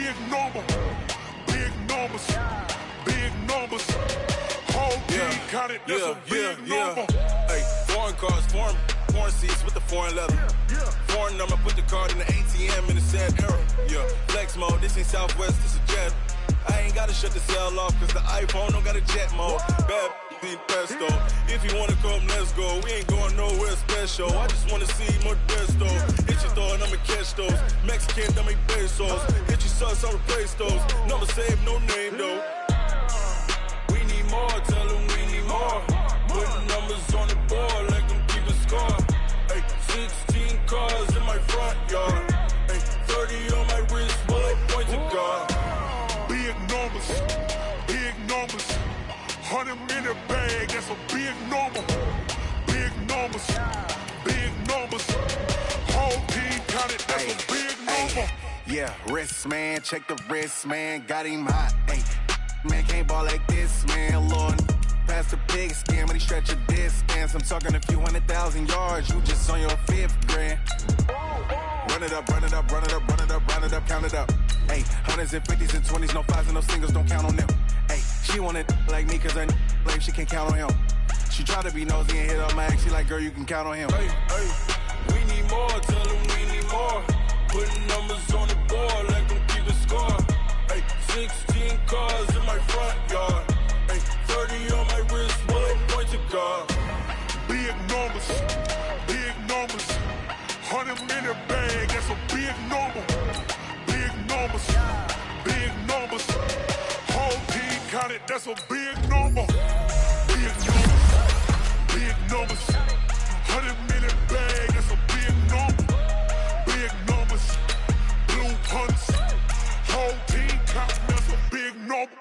big number. Big numbers. Big numbers. Whole team counted, that's a big number. Hey, foreign cars, foreign seats with the foreign leather. Foreign number, put the card in the ATM in the sad era. Yeah, flex mode, this ain't Southwest, this is jet. I ain't gotta shut the cell off, cause the iPhone don't got a jet mode. Bad pesto. If you wanna come, let's go. We ain't going nowhere special. I just wanna see more desto. Hit your throw and I'ma catch those. Mexican, I make pesos. Hit your sus, I'll replace those. Number save, no name though. We need more, tell them we need more. Putting numbers on the board, let them keep a score. Hey, 16 cars in my front yard. Hey, 30 on my wrist, bullet point to God. Big numbers, big numbers. 100 in the bag, that's a big number. Big numbers, big numbers. Whole team counted, that's a big number. Yeah, wrist man, check the wrist man, got him hot. Ay, man can't ball like this, man. Lord, past the pig skin when he stretch a distance. I'm talking a few 100,000 yards, you just on your 5th grand. Run it up, run it up, run it up, run it up, run it up, count it up. Hey, hundreds and 50s and 20s, no 5s and no singles, don't count on them. Hey, she want it like me cause her blame, she can't count on him. She try to be nosy and hit up my ex, she like, girl, you can count on him. Hey, we need more, tell them we need more. Putting numbers on the board, let them keep a score. Hey, 16 cars in my front yard. Hey, 30 on my wrist, bullet point to God. Big numbers, big numbers. 100 in the bag, that's a big number. Big numbers, big numbers. Whole team counted, that's a big number. Big numbers, big numbers. 100 in the bag, that's a big number. Big numbers, blue punts. Whole team counted, that's a big number.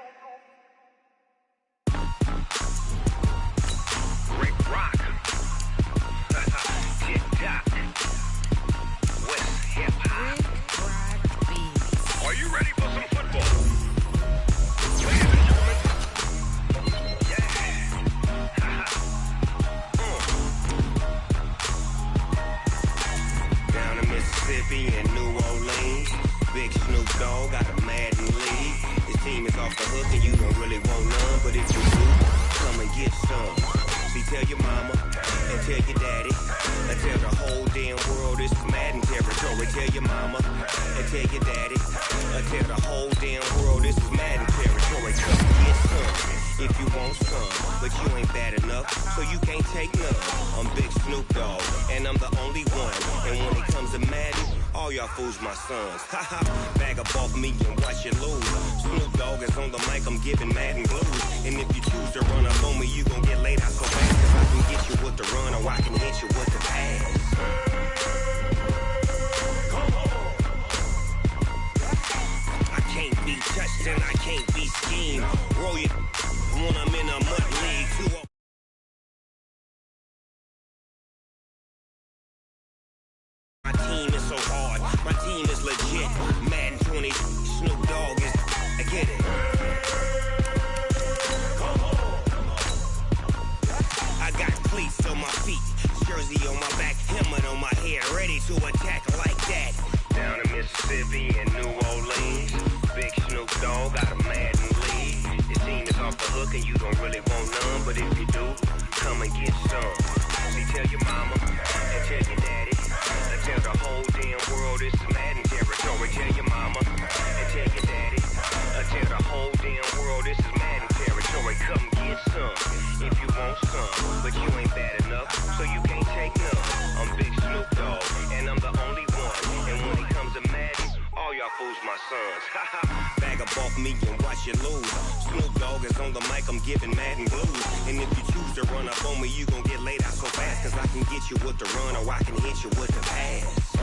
Rick Rock. Tick-tock. West hip-hop. Are you ready for some football? Ladies and gentlemen. Yeah. Down in Mississippi and New Orleans, Big Snoop Dogg got a Madden league. His team is off the hook and you don't really want none, but if you do, come and get some. See, tell your mama and tell your daddy and tell the whole damn world this is Madden territory. Tell your mama and tell your daddy and tell the whole damn world this is Madden territory. Come get some if you want some, but you ain't bad enough, so you can't take none. I'm Big Snoop Dogg, and I'm the only one. And when it comes to Madden, all y'all fools my sons. Haha, bag up off me and watch you lose. Snoop Dogg is on the mic, I'm giving Madden blues. And if you choose to run up on me, you gon' get laid out so fast. Cause I can get you with the run or I can hit you with the pass. I can't be touched and I can't be schemed. Roll you when I'm in a mud league. My team is so hard, my team is legit. Madden 20, Snoop Dogg is, I get it. I got cleats on my feet, jersey on my back, helmet on my head, ready to attack like that. Down in Mississippi and New Orleans, Big Snoop Dogg got a Madden league. Your team is off the hook and you don't really want none, but if you do, come and get some. See, tell your mama and tell your daddy. Tell the whole damn world this is Madden territory. Tell your mama and tell your daddy. Tell the whole damn world this is Madden territory. Come get some if you want some, but you ain't bad enough, so you can't take none. I'm Big Snoop Dogg, and I'm the only one. And when it comes to Madden, all y'all fools my sons. Bag up off me and watch you lose. Snoop Dogg is on the mic, I'm giving Madden blues. And if you choose to run up on me, you gon' get laid out so fast. Cause I can get you with the run or I can hit you with the pass.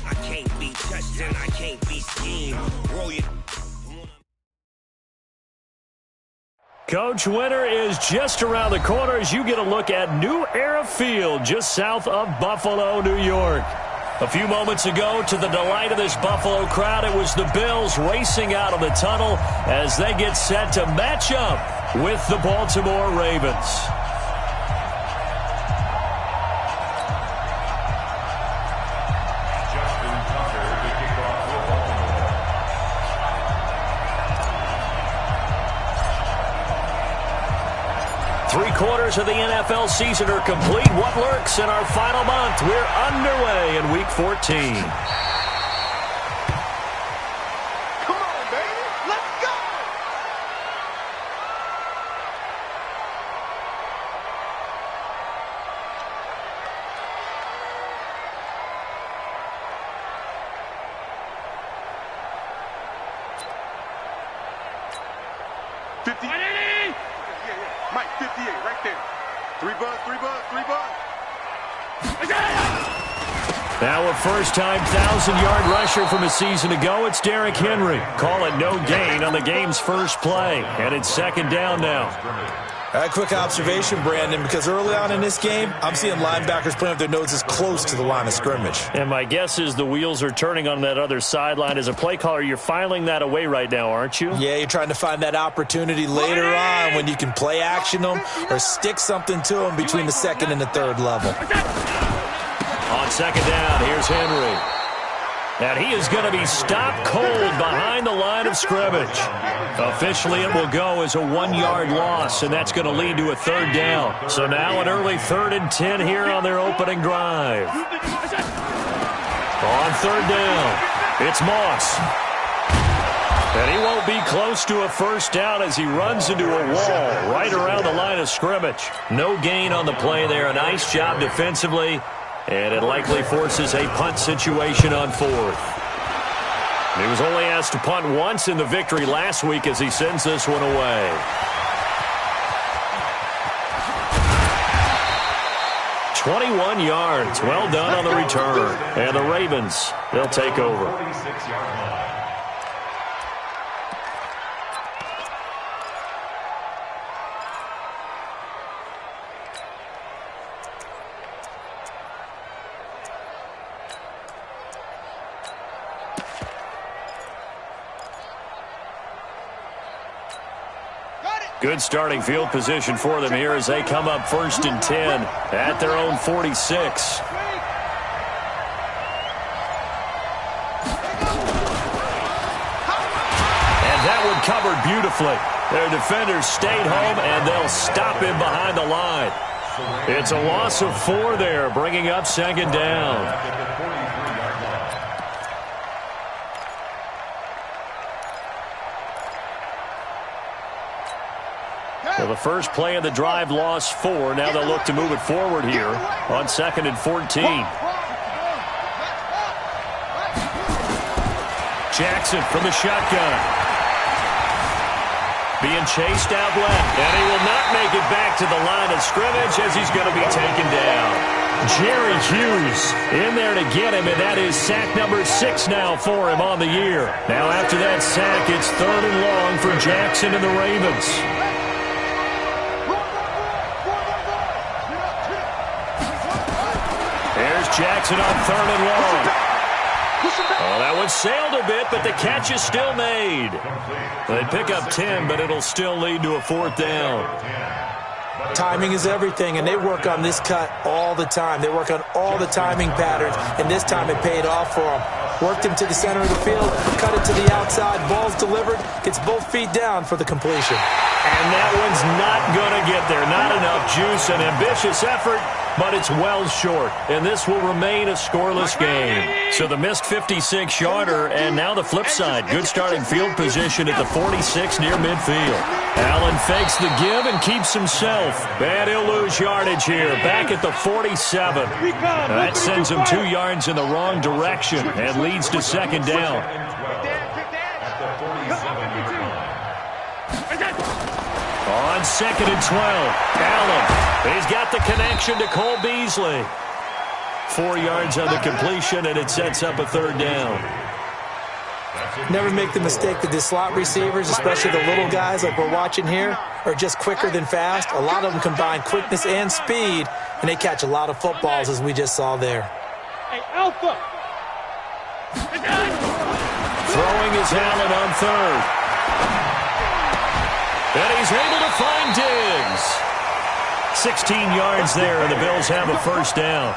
I can't be touched and I can't be schemed. Roll you. Coach, winter is just around the corner as you get a look at New Era Field just south of Buffalo, New York. A few moments ago, to the delight of this Buffalo crowd, it was the Bills racing out of the tunnel as they get set to match up with the Baltimore Ravens. quarters of the NFL season are complete. What lurks in our final month? We're underway in Week 14. Mike, 58, right there. 3 bucks. Now a first-time 1,000-yard rusher from a season ago. It's Derrick Henry. Call it no gain on the game's first play. And it's second down now. A quick observation, Brandon, because early on in this game, I'm seeing linebackers playing with their noses close to the line of scrimmage. And my guess is the wheels are turning on that other sideline. As a play caller, you're filing that away right now, aren't you? Yeah, you're trying to find that opportunity later on when you can play action them or stick something to them between the second and the third level. On second down, here's Henry. And he is going to be stopped cold behind the line of scrimmage. Officially, it will go as a 1-yard loss, and that's going to lead to a third down. So now an early 3rd and 10 here on their opening drive. On third down, it's Moss. And he won't be close to a first down as he runs into a wall right around the line of scrimmage. No gain on the play there. A nice job defensively. And it likely forces a punt situation on 4th. He was only asked to punt once in the victory last week as he sends this one away. 21 yards. Well done on the return. And the Ravens, they'll take over. Good starting field position for them here as they come up 1st and 10 at their own 46. And that one covered beautifully. Their defenders stayed home, and they'll stop him behind the line. It's a loss of 4 there, bringing up second down. Well, the first play of the drive lost 4. Now they'll look to move it forward here on 2nd and 14. Jackson from the shotgun. Being chased out left. And he will not make it back to the line of scrimmage as he's going to be taken down. Jerry Hughes in there to get him, and that is sack number 6 now for him on the year. Now after that sack, it's 3rd and long for Jackson and the Ravens. Jackson on 3rd and long. Oh, that one sailed a bit, but the catch is still made. They pick up 10, but it'll still lead to a 4th down. Timing is everything, and they work on this cut all the time. They work on all the timing patterns, and this time it paid off for them. Worked him to the center of the field, cut it to the outside, ball's delivered, gets both feet down for the completion. And that one's not going to get there. Not enough juice, an ambitious effort, but it's well short. And this will remain a scoreless game. So the missed 56-yarder, and now the flip side. Good starting field position at the 46 near midfield. Allen fakes the give and keeps himself. And he'll lose yardage here, back at the 47. That sends him 2 yards in the wrong direction and leads to second down. On 2nd and 12, Allen. He's got the connection to Cole Beasley. 4 yards on the completion, and it sets up a 3rd down. Never make the mistake that the slot receivers, especially the little guys like we're watching here, are just quicker than fast. A lot of them combine quickness and speed, and they catch a lot of footballs, as we just saw there. Hey, Alpha! Throwing is Allen on 3rd. And he's able to find Diggs. 16 yards there, and the Bills have a first down.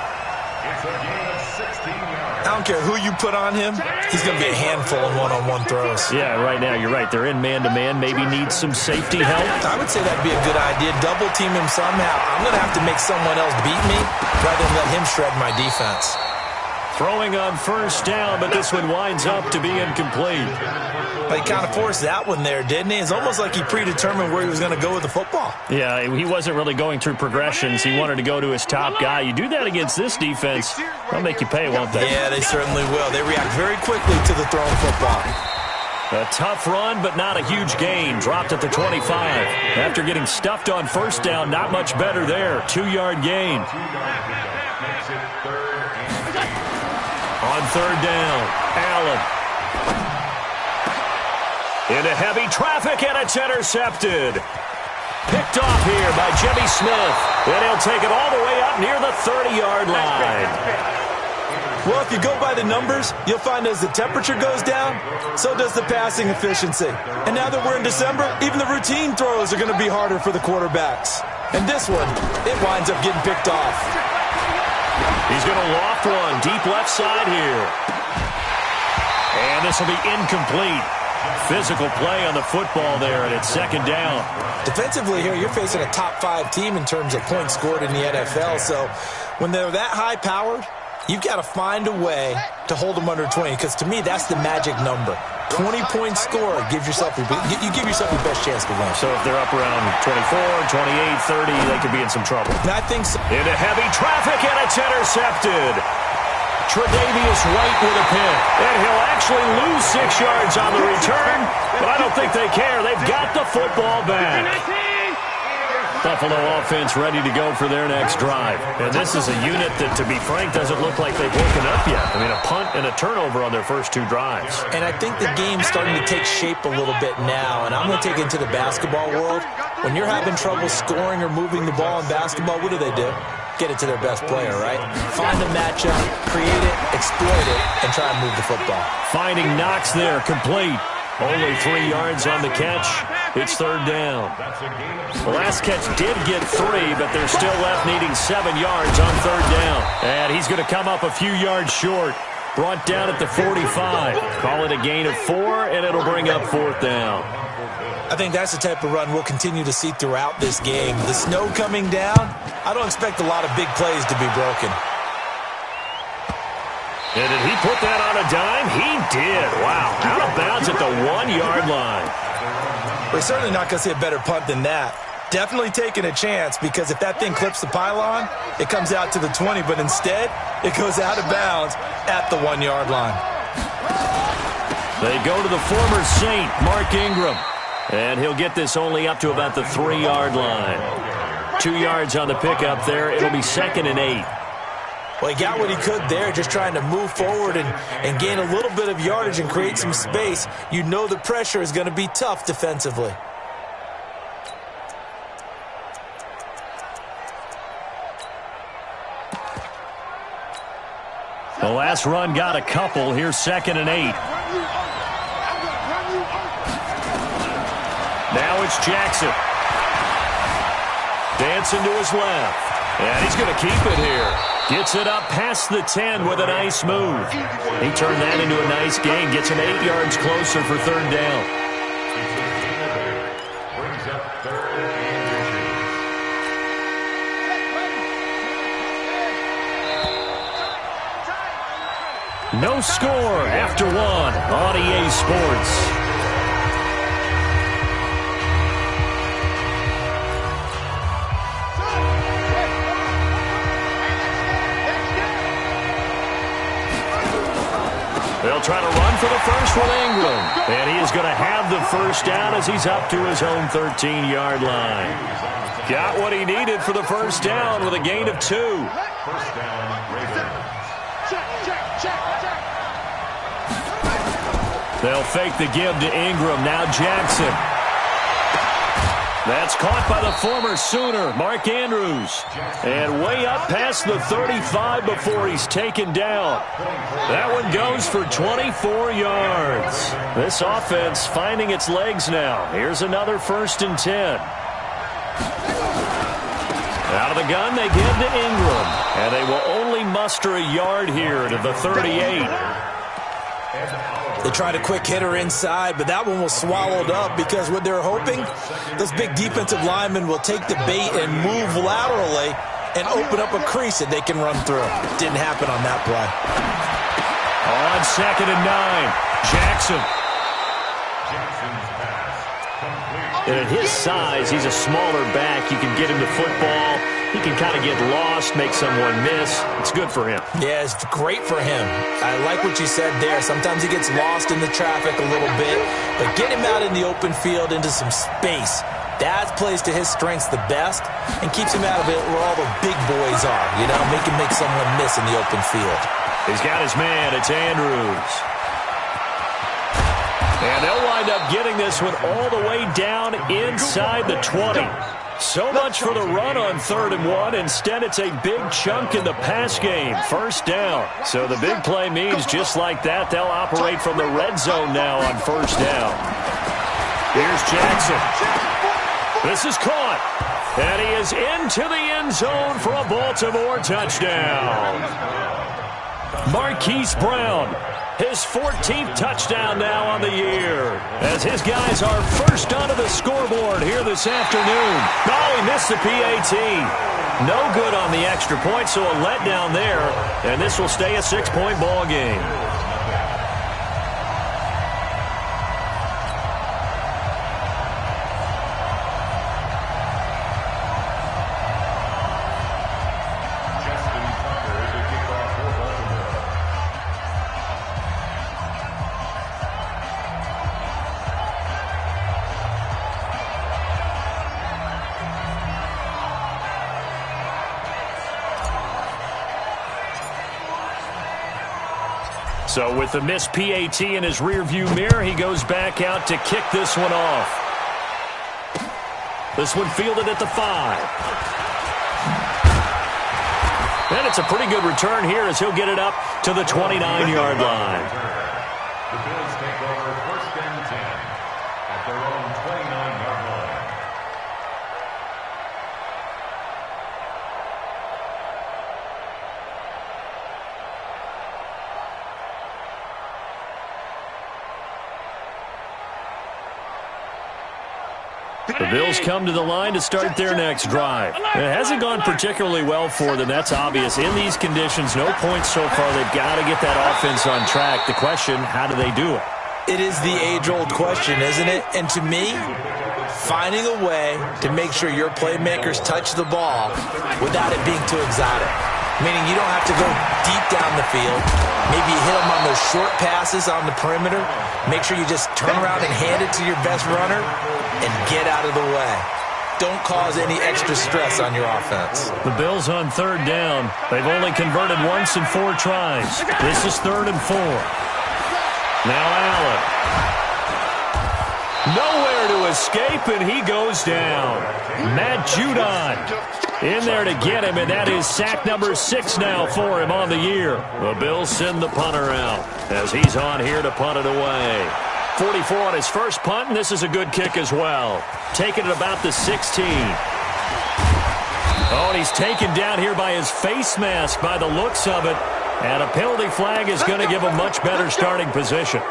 I don't care who you put on him, he's going to be a handful in one-on-one throws. Yeah, right now you're right. They're in man-to-man. Maybe needs some safety help. I would say that'd be a good idea. Double team him somehow. I'm going to have to make someone else beat me rather than let him shred my defense. Throwing on first down, but this one winds up to be incomplete. But he kind of forced that one there, didn't he? It's almost like he predetermined where he was going to go with the football. Yeah, he wasn't really going through progressions. He wanted to go to his top guy. You do that against this defense, they'll make you pay, won't they? Yeah, they certainly will. They react very quickly to the thrown football. A tough run, but not a huge gain. Dropped at the 25. After getting stuffed on first down, not much better there. 2-yard gain. On third down, Allen. Into heavy traffic, and it's intercepted. Picked off here by Jimmy Smith. And he'll take it all the way up near the 30-yard line. Well, if you go by the numbers, you'll find as the temperature goes down, so does the passing efficiency. And now that we're in December, even the routine throws are going to be harder for the quarterbacks. And this one, it winds up getting picked off. He's going to loft one deep left side here. And this will be incomplete. Physical play on the football there, and it's second down. Defensively here, you're facing a top-5 team in terms of points scored in the NFL. So when they're that high-powered, you've got to find a way to hold them under 20, because to me, that's the magic number. 20-point score gives yourself you give yourself your best chance to win. So if they're up around 24, 28, 30, they could be in some trouble. And I think so. Into heavy traffic, and it's intercepted. Tre'Davious White with a pick. And he'll actually lose 6 yards on the return, but I don't think they care. They've got the football back. Buffalo offense ready to go for their next drive. And this is a unit that, to be frank, doesn't look like they've woken up yet. I mean, a punt and a turnover on their first 2 drives. And I think the game's starting to take shape a little bit now. And I'm going to take it into the basketball world. When you're having trouble scoring or moving the ball in basketball, what do? Get it to their best player, right? Find a matchup, create it, exploit it, and try and move the football. Finding Knox there, complete. Only 3 yards on the catch. It's third down. The last catch did get 3, but they're still left needing 7 yards on third down. And he's going to come up a few yards short. Brought down at the 45. Call it a gain of 4, and it'll bring up fourth down. I think that's the type of run we'll continue to see throughout this game. The snow coming down, I don't expect a lot of big plays to be broken. And did he put that on a dime? He did. Wow. Out of bounds at the 1-yard line. We're certainly not going to see a better punt than that. Definitely taking a chance, because if that thing clips the pylon, it comes out to the 20, but instead, it goes out of bounds at the 1-yard line. They go to the former Saint, Mark Ingram. And he'll get this only up to about the 3-yard line. 2 yards on the pickup there. It'll be 2nd and 8. Well, he got what he could there, just trying to move forward and gain a little bit of yardage and create some space. You know the pressure is going to be tough defensively. The last run got a couple. Here's 2nd and 8. Now it's Jackson. Dancing to his left. And he's going to keep it here. Gets it up past the 10 with a nice move. He turned that into a nice gain. Gets him 8 yards closer for third down. No score after 1 on EA Sports. They'll try to run for the first with Ingram. And he is going to have the first down as he's up to his own 13-yard line. Got what he needed for the first down with a gain of 2. They'll fake the give to Ingram. Now Jackson. That's caught by the former Sooner, Mark Andrews. And way up past the 35 before he's taken down. That one goes for 24 yards. This offense finding its legs now. Here's another 1st and 10. Out of the gun, they give to Ingram. And they will only only muster a yard here to the 38. They tried a quick hitter inside, but that one was swallowed up because what they're hoping, those big defensive linemen will take the bait and move laterally and open up a crease that they can run through. Didn't happen on that play. On 2nd and 9, Jackson. And at his size, he's a smaller back. You can get him to football. He can kind of get lost, make someone miss. It's good for him. Yeah, it's great for him. I like what you said there. Sometimes he gets lost in the traffic a little bit, but get him out in the open field into some space. That plays to his strengths the best and keeps him out of it where all the big boys are. You know, make him make someone miss in the open field. He's got his man. It's Andrews. And they'll wind up getting this one all the way down inside the 20. So much for the run on 3rd and 1. Instead, it's a big chunk in the pass game. First down. So the big play means just like that, they'll operate from the red zone now on 1st down. Here's Jackson. This is caught. And he is into the end zone for a Baltimore touchdown. Marquise Brown, his 14th touchdown now on the year, as his guys are first onto the scoreboard here this afternoon. Oh, he missed the PAT. No good on the extra point, so a letdown there, and this will stay a 6-point ball game. So with the missed PAT in his rearview mirror, he goes back out to kick this one off. This one fielded at the 5. And it's a pretty good return here as he'll get it up to the 29-yard line. The Bills take over 1st and 10 at their own 29-yard line. The Bills come to the line to start their next drive. It hasn't gone particularly well for them. That's obvious. In these conditions, no points so far. They've got to get that offense on track. The question, how do they do it? It is the age-old question, isn't it? And to me, finding a way to make sure your playmakers touch the ball without it being too exotic. Meaning you don't have to go deep down the field. Maybe you hit them on those short passes on the perimeter. Make sure you just turn around and hand it to your best runner and get out of the way. Don't cause any extra stress on your offense. The Bills on 3rd down. They've only converted once in 4 tries. This is 3rd and 4. Now Allen. Nowhere to escape, and he goes down. Matt Judon in there to get him, and that is sack number 6 now for him on the year. The Bills send the punter out as he's on here to punt it away. 44 on his first punt, and this is a good kick as well. Taking it about the 16. Oh, and he's taken down here by his face mask by the looks of it. And a penalty flag is going to give him much better starting position.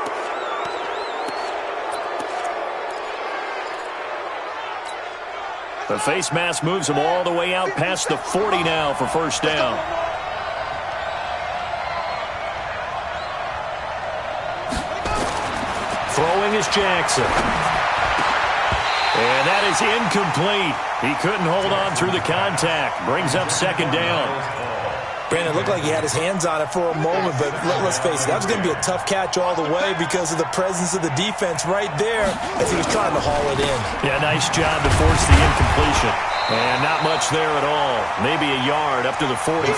The face mask moves him all the way out past the 40 now for 1st down. Throwing is Jackson. And that is incomplete. He couldn't hold on through the contact. Brings up 2nd down. Brandon, it looked like he had his hands on it for a moment, but let's face it, that was going to be a tough catch all the way because of the presence of the defense right there as he was trying to haul it in. Yeah, nice job to force the incompletion. And not much there at all. Maybe a yard up to the 43.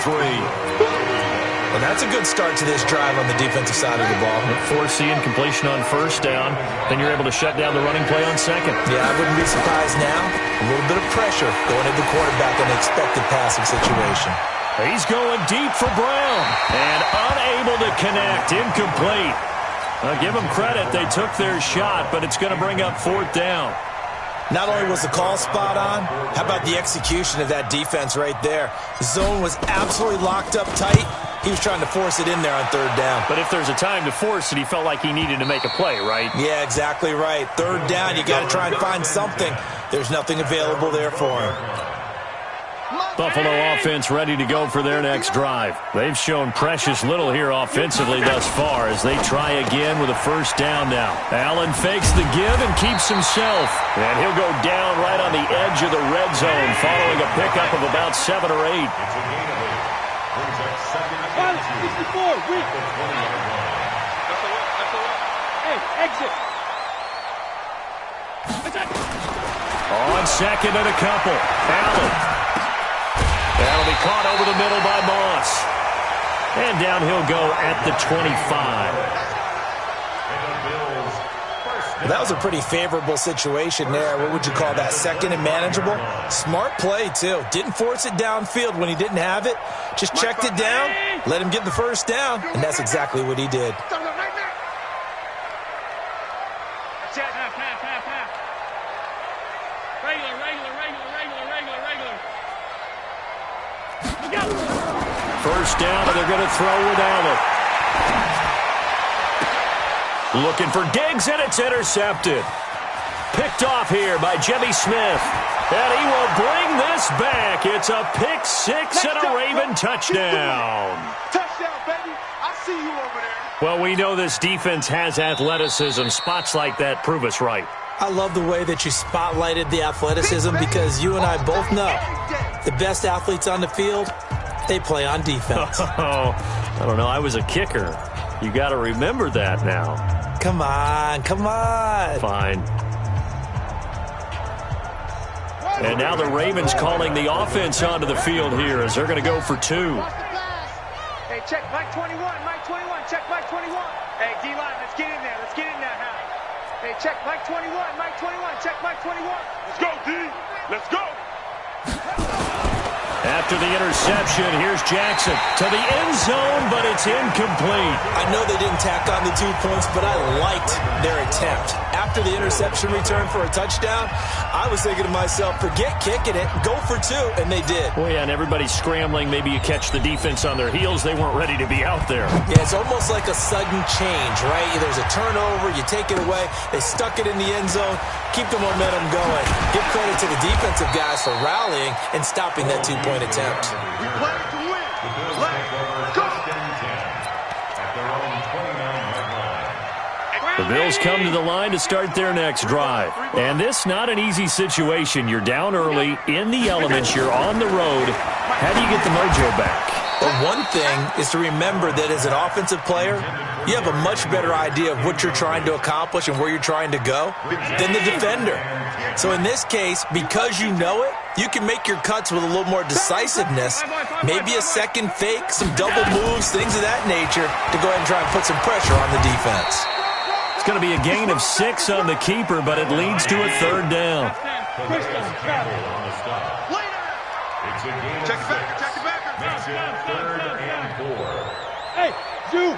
Well, that's a good start to this drive on the defensive side of the ball. Force the incompletion on 1st down, then you're able to shut down the running play on 2nd. Yeah, I wouldn't be surprised now. A little bit of pressure going at the quarterback in an expected passing situation. He's going deep for Brown and unable to connect. Incomplete. I'll give them credit. They took their shot, but it's going to bring up 4th down. Not only was the call spot on, how about the execution of that defense right there? The zone was absolutely locked up tight. He was trying to force it in there on third down. But if there's a time to force it, he felt like he needed to make a play, right? Yeah, exactly right. Third down, you got to try and find something. There's nothing available there for him. Buffalo offense ready to go for their next drive. They've shown precious little here offensively thus far as they try again with a first down now. Allen fakes the give and keeps himself. And he'll go down right on the edge of the red zone following a pickup of about 7 or 8. On second and a couple. Allen. That'll be caught over the middle by Moss. And down he'll go at the 25. Well, that was a pretty favorable situation there. What would you call that? Second and manageable? Smart play, too. Didn't force it downfield when he didn't have it. Just checked it down, let him get the first down, and that's exactly what he did. First down, and they're going to throw with Allen. Looking for Diggs, and it's intercepted. Picked off here by Jimmy Smith. And he will bring this back. It's a pick six and a Raven touchdown. Touchdown, baby. I see you over there. Well, we know this defense has athleticism. Spots like that prove us right. I love the way that you spotlighted the athleticism because you and I both know the best athletes on the field, they play on defense. Oh, I don't know. I was a kicker. You got to remember that now. Come on, come on. Fine. And now the Ravens calling the offense onto the field here as they're going to go for 2. Hey, check Mike 21, Mike 21, check Mike 21. Hey, D-line, let's get in there. Let's get in there, Hal. Hey, check Mike 21, Mike 21, check Mike 21. Let's go, D. Let's go. After the interception, here's Jackson to the end zone, but it's incomplete. I know they didn't tack on the 2 points, but I liked their attempt. After the interception return for a touchdown, I was thinking to myself, forget kicking it, go for 2, and they did. Well, yeah, and everybody's scrambling. Maybe you catch the defense on their heels. They weren't ready to be out there. Yeah, it's almost like a sudden change, right? There's a turnover, you take it away, they stuck it in the end zone, keep the momentum going. Give credit to the defensive guys for rallying and stopping that 2-point attempt. We play to win. Let's go. The Bills come to the line to start their next drive. And this, not an easy situation. You're down early, in the elements, you're on the road. How do you get the mojo back? Well, one thing is to remember that as an offensive player, you have a much better idea of what you're trying to accomplish and where you're trying to go than the defender. So in this case, because you know it, you can make your cuts with a little more decisiveness, maybe a second fake, some double moves, things of that nature, to go ahead and try and put some pressure on the defense. It's going to be a gain of 6 on the keeper, but it leads to a third down. Check it back. Check it back. Third and 4. Hey, Zoo.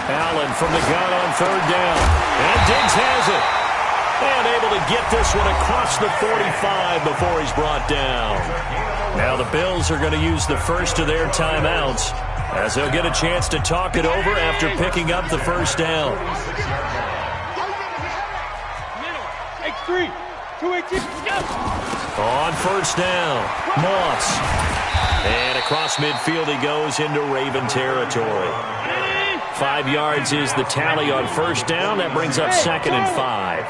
Allen from the gun on third down. And Diggs has it. And able to get this one across the 45 before he's brought down. Now the Bills are going to use the first of their timeouts as they'll get a chance to talk it over after picking up the first down. X3. 218. On first down, Moss. And across midfield he goes into Raven territory. 5 yards is the tally on first down. That brings up 2nd and 5.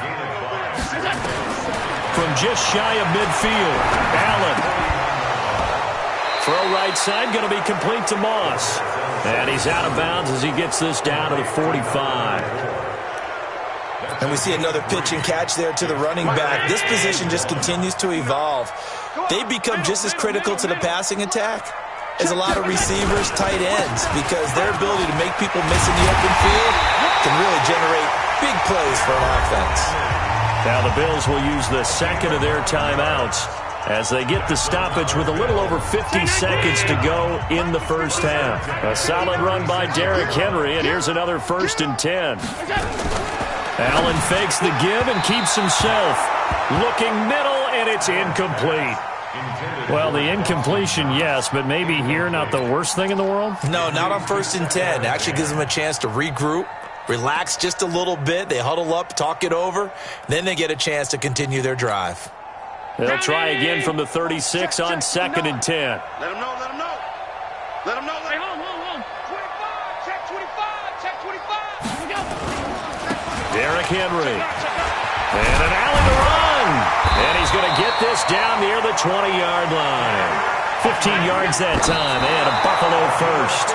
From just shy of midfield, Allen. Throw right side, going to be complete to Moss. And he's out of bounds as he gets this down to the 45. And we see another pitch and catch there to the running back. This position just continues to evolve. They become just as critical to the passing attack as a lot of receivers, tight ends, because their ability to make people miss in the open field can really generate big plays for an offense. Now the Bills will use the second of their timeouts as they get the stoppage with a little over 50 seconds to go in the first half. A solid run by Derrick Henry, and here's another 1st and 10. Allen fakes the give and keeps himself. Looking middle, and it's incomplete. Well, the incompletion, yes, but maybe here not the worst thing in the world? No, not on 1st and 10. Actually gives them a chance to regroup, relax just a little bit. They huddle up, talk it over. Then they get a chance to continue their drive. They'll try again from the 36 on 2nd and 10. Let him know, let him know. Let him know. Hey, hold. 25, check 25, check 25. Here we go. Derrick Henry. And an alley to run. And he's going to get this down near the 20-yard line. 15 yards that time, and a Buffalo first.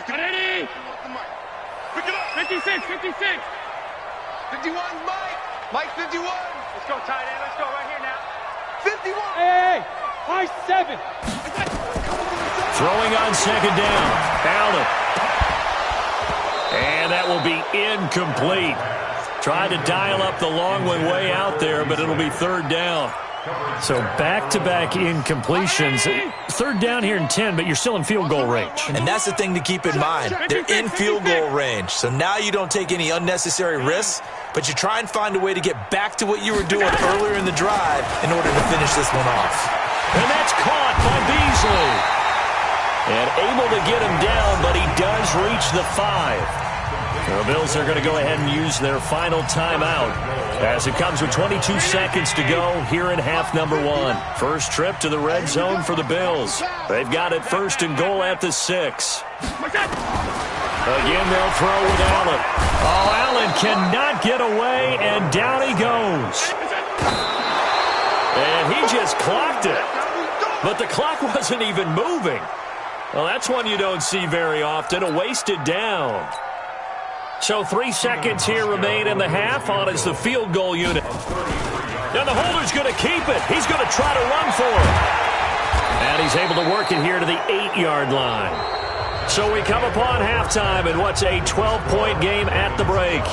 Ready? Pick it up. 56. 51's Mike. Mike 51. Let's go, tight end. Let's go right here now. 51. Hey, high 7. Throwing on 2nd down. Allen. And that will be incomplete. Tried to dial up the long one way out there, but it'll be 3rd down. So back-to-back incompletions. 3rd down here in 10, but you're still in field goal range. And that's the thing to keep in mind. They're in field goal range. So now you don't take any unnecessary risks, but you try and find a way to get back to what you were doing earlier in the drive in order to finish this one off. And that's caught by Beasley. And able to get him down, but he does reach the 5. The Bills are going to go ahead and use their final timeout as it comes with 22 seconds to go here in half number 1. First trip to the red zone for the Bills. They've got it 1st and goal at the 6. Again, they'll throw with Allen. Oh, Allen cannot get away, and down he goes. And he just clocked it. But the clock wasn't even moving. Well, that's one you don't see very often, a wasted down. So 3 seconds here remain in the half on as the field goal unit. And the holder's going to keep it. He's going to try to run for it. And he's able to work it here to the 8-yard line. So we come upon halftime in what's a 12-point game at the break.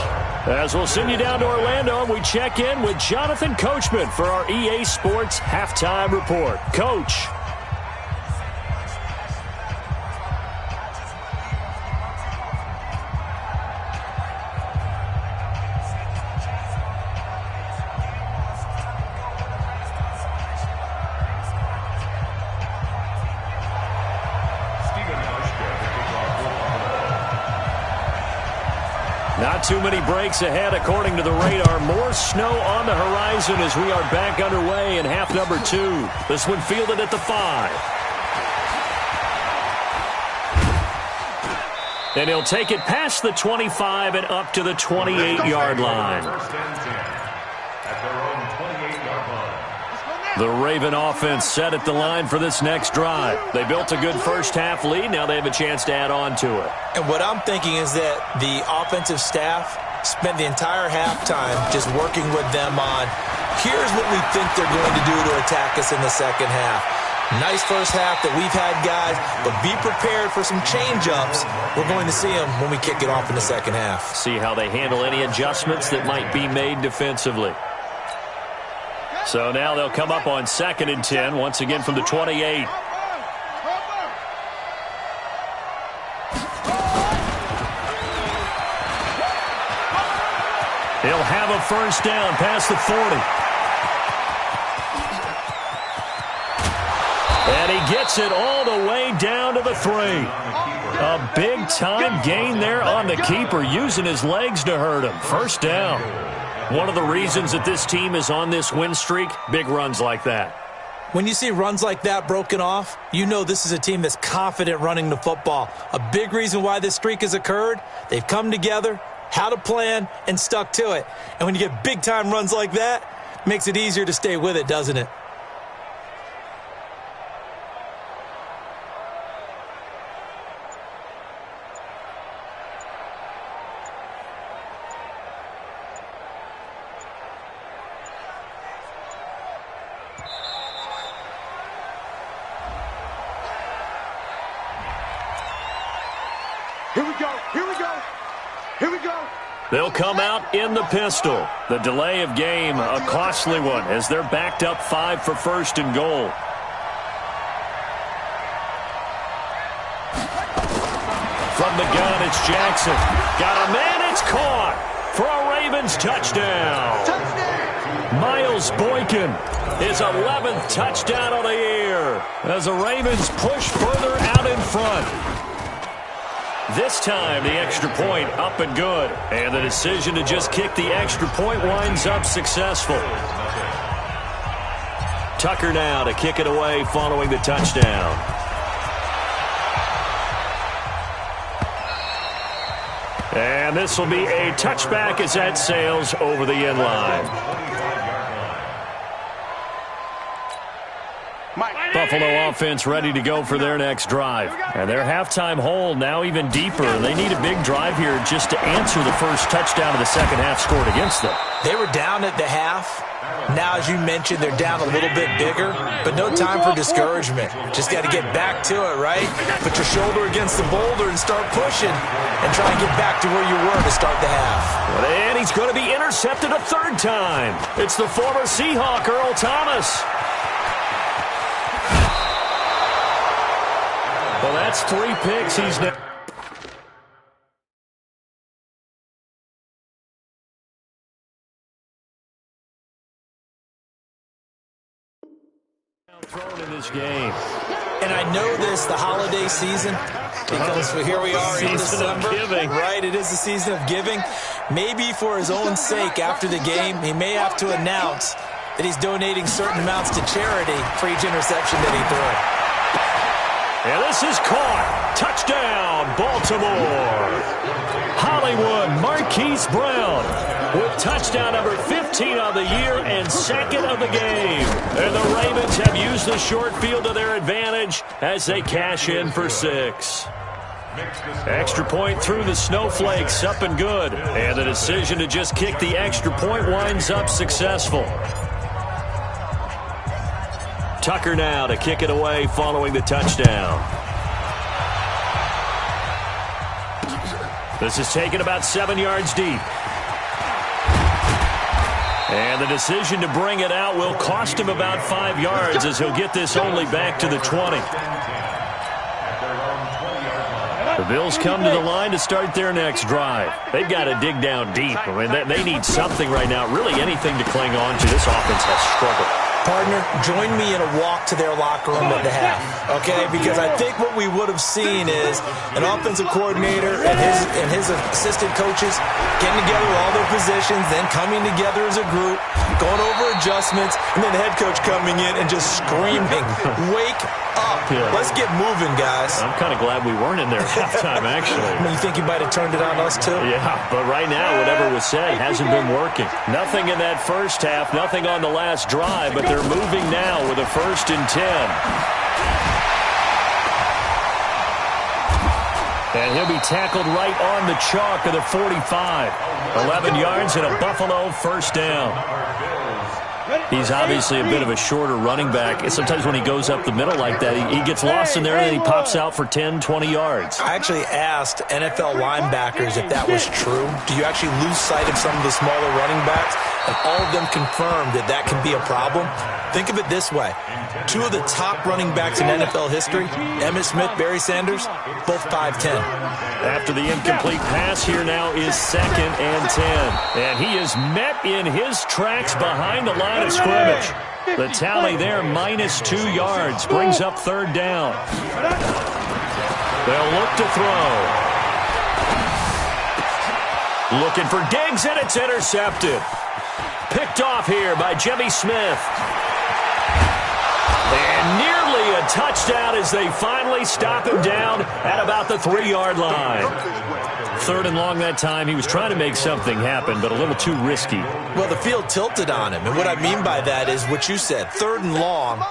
As we'll send you down to Orlando, we check in with Jonathan Coachman for our EA Sports Halftime Report. Coach. Not too many breaks ahead according to the radar. More snow on the horizon as we are back underway in half number 2. This one fielded at the 5. And he'll take it past the 25 and up to the 28-yard line. The Raven offense set at the line for this next drive. They built a good first-half lead. Now they have a chance to add on to it. And what I'm thinking is that the offensive staff spent the entire halftime just working with them on, here's what we think they're going to do to attack us in the second half. Nice first half that we've had, guys, but be prepared for some change-ups. We're going to see them when we kick it off in the second half. See how they handle any adjustments that might be made defensively. So now they'll come up on 2nd and 10, once again from the 28. He'll have a first down past the 40. And he gets it all the way down to the 3. A big-time gain there on the keeper, using his legs to hurt him. First down. One of the reasons that this team is on this win streak, big runs like that. When you see runs like that broken off, you know this is a team that's confident running the football. A big reason why this streak has occurred, they've come together, had a plan, and stuck to it. And when you get big-time runs like that, it makes it easier to stay with it, doesn't it? Here we go. Here we go. Here we go. They'll come out in the pistol. The delay of game, a costly one, as they're backed up 5 for first and goal. From the gun, it's Jackson. Got a man, it's caught for a Ravens touchdown. Miles Boykin, his 11th touchdown of the year, as the Ravens push further out in front. This time, the extra point up and good. And the decision to just kick the extra point winds up successful. Tucker now to kick it away following the touchdown. And this will be a touchback as that sails over the end line. Buffalo offense ready to go for their next drive. And their halftime hole now even deeper. They need a big drive here just to answer the first touchdown of the second half scored against them. They were down at the half. Now, as you mentioned, they're down a little bit bigger, but no time for discouragement. Just got to get back to it, right? Put your shoulder against the boulder and start pushing and try and get back to where you were to start the half. And he's going to be intercepted a third time. It's the former Seahawk, Earl Thomas. Well, that's 3 picks. He's now thrown in this game. And I know this, the holiday season, because here we are in December. Right, it is the season of giving. Maybe for his own sake after the game, he may have to announce that he's donating certain amounts to charity for each interception that he threw. And this is caught. Touchdown, Baltimore. Hollywood Marquise Brown with touchdown number 15 of the year and second of the game. And the Ravens have used the short field to their advantage as they cash in for 6. Extra point through the snowflakes, up and good. And the decision to just kick the extra point winds up successful. Tucker now to kick it away following the touchdown. This is taken about 7 yards deep. And the decision to bring it out will cost him about 5 yards as he'll get this only back to the 20. The Bills come to the line to start their next drive. They've got to dig down deep. I mean, they need something right now, really anything to cling on to. This offense has struggled. Partner, join me in a walk to their locker room at the half, okay? Because I think what we would have seen is an offensive coordinator and his assistant coaches getting together with all their positions, then coming together as a group, going over adjustments, and then the head coach coming in and just screaming, "Wake up. Yeah. Let's get moving, guys." I'm kind of glad we weren't in there at halftime, actually. You think you might have turned it on us, too? Yeah, but right now, whatever was said hasn't been working. Nothing in that first half, nothing on the last drive, but they're moving now with a 1st and 10. And he'll be tackled right on the chalk of the 45. 11 yards and a Buffalo first down. He's obviously a bit of a shorter running back. And sometimes when he goes up the middle like that, he gets lost in there and then he pops out for 10, 20 yards. I actually asked NFL linebackers if that was true. Do you actually lose sight of some of the smaller running backs? And all of them confirmed that that can be a problem. Think of it this way. 2 of the top running backs in NFL history, Emmitt Smith, Barry Sanders, both 5'10". After the incomplete pass, here now is 2nd and 10. And he is met in his tracks behind the line of scrimmage. The tally there, -2 yards, brings up 3rd down. They'll look to throw. Looking for Diggs, and it's intercepted. Picked off here by Jimmy Smith. And nearly a touchdown as they finally stop him down at about the 3-yard line. 3rd and long that time. He was trying to make something happen, but a little too risky. Well, the field tilted on him, and what I mean by that is what you said. 3rd and long,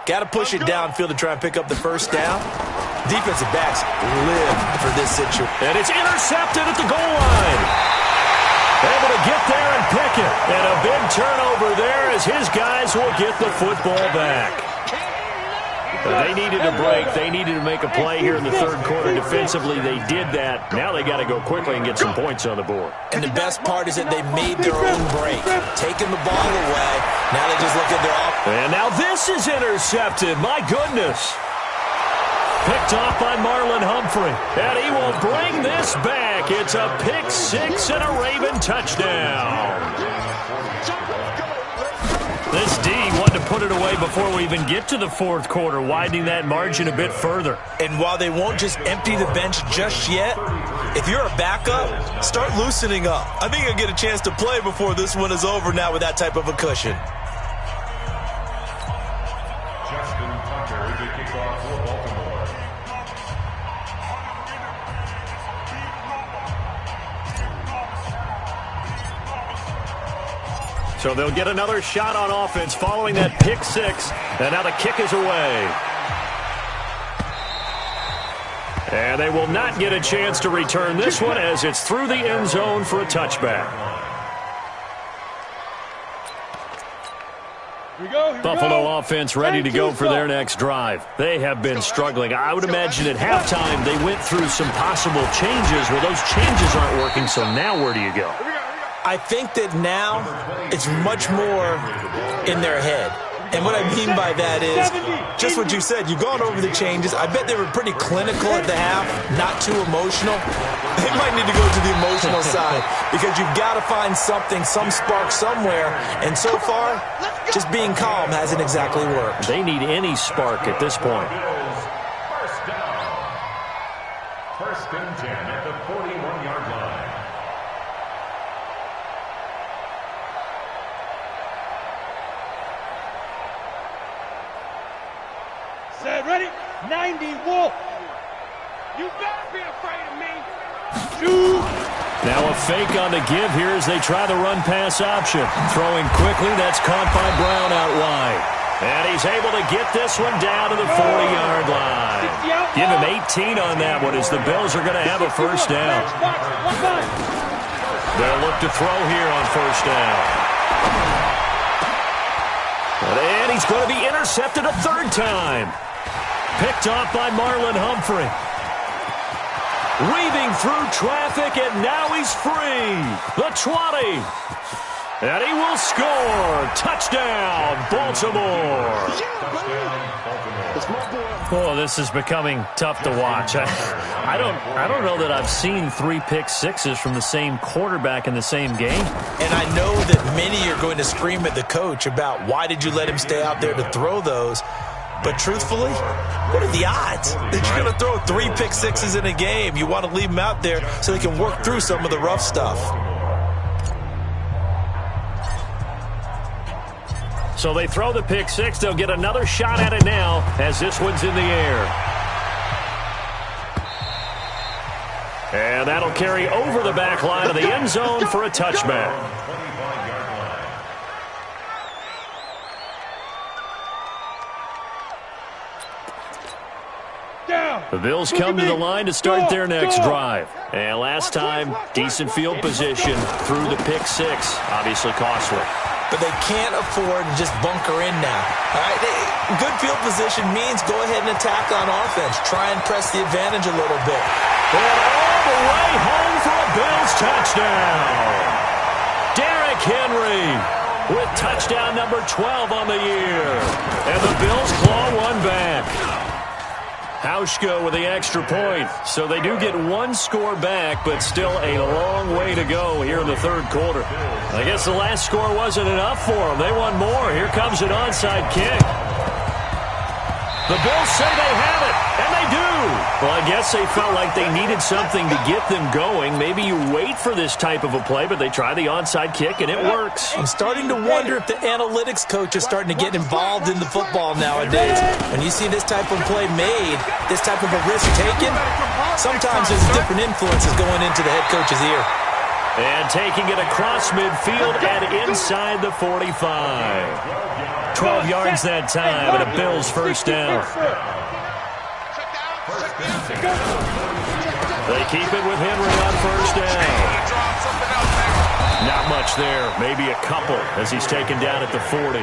got to push it downfield to try and pick up the first down. Defensive backs live for this situation. And it's intercepted at the goal line. Able to get there and pick it. And a big turnover there as his guys will get the football back. They needed a break. They needed to make a play here in the third quarter. Defensively, they did that. Now they got to go quickly and get some points on the board. And the best part is that they made their own break, taking the ball away. Now they just look at their offense. And now this is intercepted. My goodness. Picked off by Marlon Humphrey. And he will bring this back. It's a pick six and a Raven touchdown. This D wanted to put it away before we even get to the fourth quarter, widening that margin a bit further. And while they won't just empty the bench just yet, if you're a backup, start loosening up. I think you'll get a chance to play before this one is over now with that type of a cushion. So they'll get another shot on offense following that pick six. And now the kick is away. And they will not get a chance to return this one as it's through the end zone for a touchback. Buffalo offense ready to go for their next drive. They have been struggling. I would imagine at halftime they went through some possible changes. Well, those changes aren't working, so now where do you go? I think that now it's much more in their head. And what I mean by that is just what you said. You've gone over the changes. I bet they were pretty clinical at the half, not too emotional. They might need to go to the emotional side because you've got to find something, some spark somewhere. And so far, just being calm hasn't exactly worked. They need any spark at this point. First down. First and 10 at the 41-yard line. Ready? 90 Wolf. You better be afraid of me. Shoot. Now a fake on the give here as they try the run-pass option. Throwing quickly, that's caught by Brown out wide. And he's able to get this one down to the 40-yard line. Give him 18 on that one as the Bills are going to have a first down. They'll look to throw here on first down. And he's going to be intercepted a third time. Picked off by Marlon Humphrey. Weaving through traffic, and now he's free. The 20. And he will score. Touchdown, Baltimore. Oh, this is becoming tough to watch. I don't know that I've seen 3 pick sixes from the same quarterback in the same game. And I know that many are going to scream at the coach about why did you let him stay out there to throw those. But truthfully, what are the odds that you're going to throw 3 pick sixes in a game? You want to leave them out there so they can work through some of the rough stuff. So they throw the pick six. They'll get another shot at it now as this one's in the air. And that'll carry over the back line of the end zone for a touchback. The Bills come to the line to start their next drive. And last time, decent field position through the pick six. Obviously costly. But they can't afford to just bunker in now. All right? Good field position means go ahead and attack on offense. Try and press the advantage a little bit. And all the way home for a Bills touchdown. Derrick Henry with touchdown number 12 on the year. And the Bills claw one back. Hauschka with the extra point. So they do get one score back, but still a long way to go here in the third quarter. I guess the last score wasn't enough for them. They want more. Here comes an onside kick. The Bills say they have it, and they do. Well, I guess they felt like they needed something to get them going. Maybe you wait for this type of a play, but they try the onside kick, and it works. I'm starting to wonder if the analytics coach is starting to get involved in the football nowadays. When you see this type of play made, this type of a risk taken, sometimes there's different influences going into the head coach's ear. And taking it across midfield and inside the 45. 12 yards that time, and a Bills first down. They keep it with Henry on first down. Not much there, maybe a couple as he's taken down at the 40.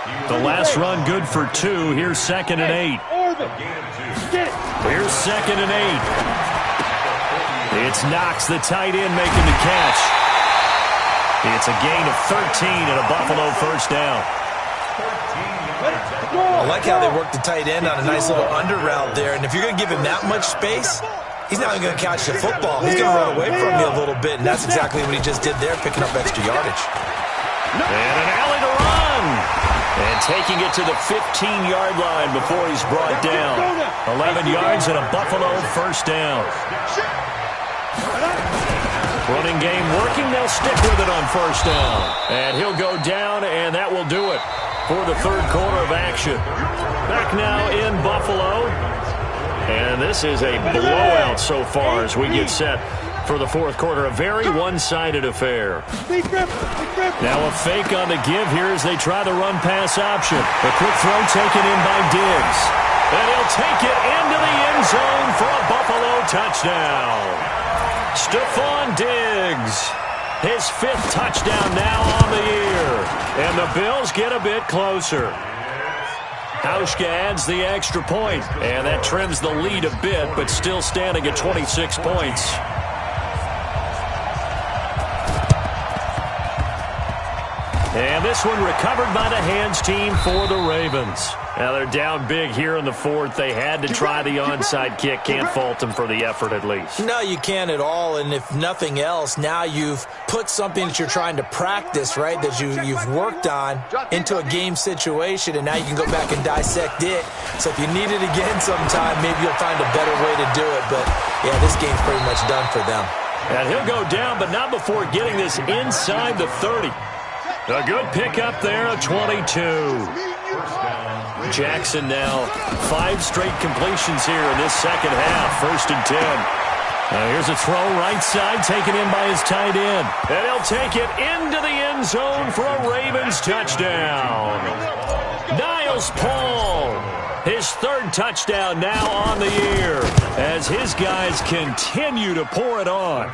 The last run good for 2. Here's 2nd and 8. Here's 2nd and 8. It's Knox, the tight end, making the catch. It's a gain of 13 and a Buffalo first down. I like how they work the tight end on a nice little under route there. And if you're going to give him that much space, he's not even going to catch the football. He's going to run away from you a little bit, and that's exactly what he just did there, picking up extra yardage. And an alley to run. And taking it to the 15-yard line before he's brought down. 11 yards and a Buffalo first down. Running game working. They'll stick with it on first down. And he'll go down, and that will do it for the third quarter of action. Back now in Buffalo. And this is a blowout so far as we get set for the fourth quarter. A very one-sided affair. Now a fake on the give here as they try the run-pass option. A quick throw taken in by Diggs. And he'll take it into the end zone for a Buffalo touchdown. Stephon Diggs, his 5th touchdown now on the year. And the Bills get a bit closer. Hauschka adds the extra point, and that trims the lead a bit, but still standing at 26 points. And this one recovered by the hands team for the Ravens. Now they're down big here in the fourth. They had to try the onside kick. Can't fault them for the effort at least. No, you can't at all. And if nothing else, now you've put something that you're trying to practice, right, that you've worked on into a game situation, and now you can go back and dissect it. So if you need it again sometime, maybe you'll find a better way to do it. But, yeah, this game's pretty much done for them. And he'll go down, but not before getting this inside the 30. A good pickup there, a 22. Jackson now 5 straight completions here in this second half. 1st and 10. Here's a throw right side taken in by his tight end. And he'll take it into the end zone for a Ravens touchdown. Niles Paul, his 3rd touchdown now on the year as his guys continue to pour it on.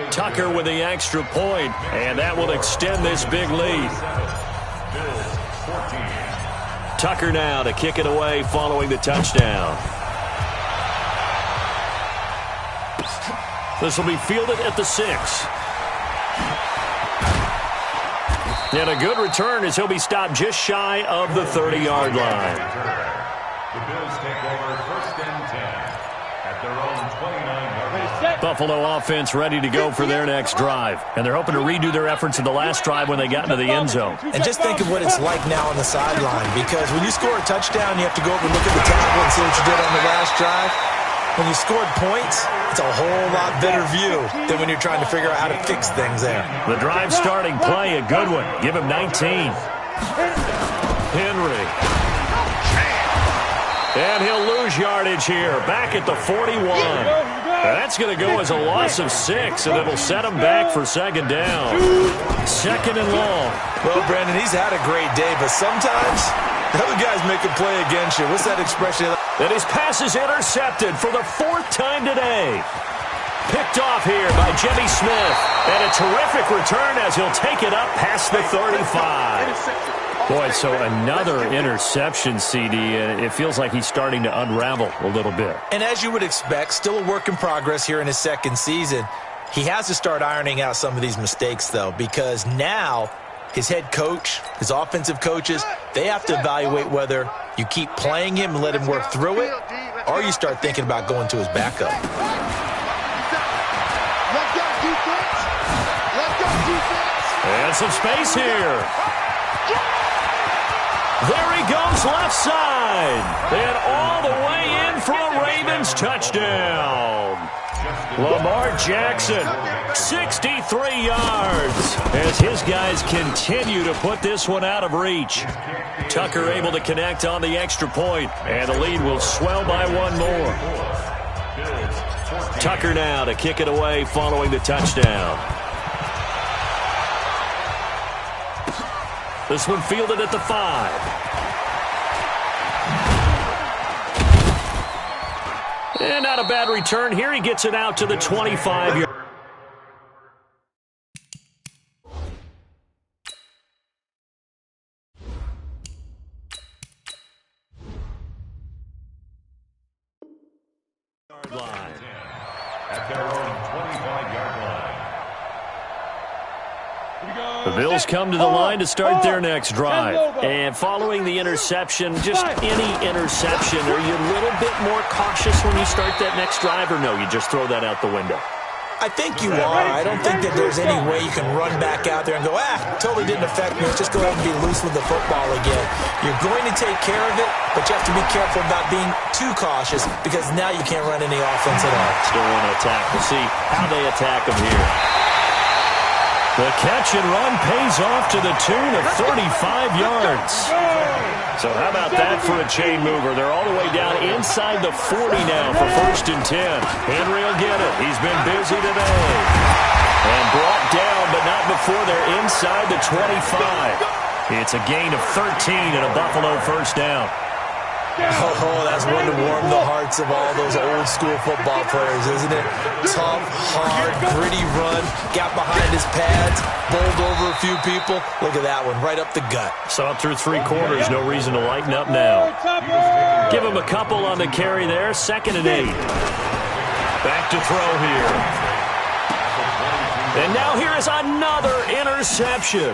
Tucker with the extra point, and that will extend this big lead. Tucker now to kick it away following the touchdown. This will be fielded at the 6. And a good return as he'll be stopped just shy of the 30-yard line. The Bills take over 1st and 10 at their own 29-yard line. Buffalo offense ready to go for their next drive. And they're hoping to redo their efforts in the last drive when they got into the end zone. And just think of what it's like now on the sideline, because when you score a touchdown, you have to go over and look at the tablet and see what you did on the last drive. When you scored points, it's a whole lot better view than when you're trying to figure out how to fix things there. The drive starting play, a good one. Give him 19. Henry. And he'll lose yardage here, back at the 41. That's going to go as a loss of 6, and it'll set him back for 2nd down. 2nd and long. Well, Brandon, he's had a great day, but sometimes the other guys make a play against you. What's that expression? And his pass is intercepted for the 4th time today. Picked off here by Jimmy Smith. And a terrific return as he'll take it up past the 35. Boy, so another interception, CD, and it feels like he's starting to unravel a little bit. And as you would expect, still a work in progress here in his 2nd season. He has to start ironing out some of these mistakes, though, because now his head coach, his offensive coaches, they have to evaluate whether you keep playing him and let him work through it, or you start thinking about going to his backup. And some space here. There he goes left side. And all the way in for a Ravens touchdown. Lamar Jackson, 63 yards, as his guys continue to put this one out of reach. Tucker able to connect on the extra point, and the lead will swell by 1 more. Tucker now to kick it away following the touchdown. This one fielded at the 5. And not a bad return here. He gets it out to the 25-yard. at their own 25-yard line. The Bills come to the line to start their next drive. And following the interception, just any interception, are you a little bit more cautious when you start that next drive, or no, you just throw that out the window? I think you are. I don't think that there's any way you can run back out there and go, totally didn't affect me. Let's just go ahead and be loose with the football again. You're going to take care of it, but you have to be careful about being too cautious because now you can't run any offense at all. Still want to attack. We'll see how they attack them here. The catch and run pays off to the tune of 35 yards. So how about that for a chain mover? They're all the way down inside the 40 now for 1st and 10. Henry will get it. He's been busy today. And brought down, but not before they're inside the 25. It's a gain of 13 and a Buffalo first down. Oh, that's one to warm the hearts of all those old-school football players, isn't it? Tough, hard, gritty run, got behind his pads, bowled over a few people. Look at that one, right up the gut. Saw it through 3 quarters, no reason to lighten up now. Give him a couple on the carry there, 2nd and 8. Back to throw here. And now here is another interception.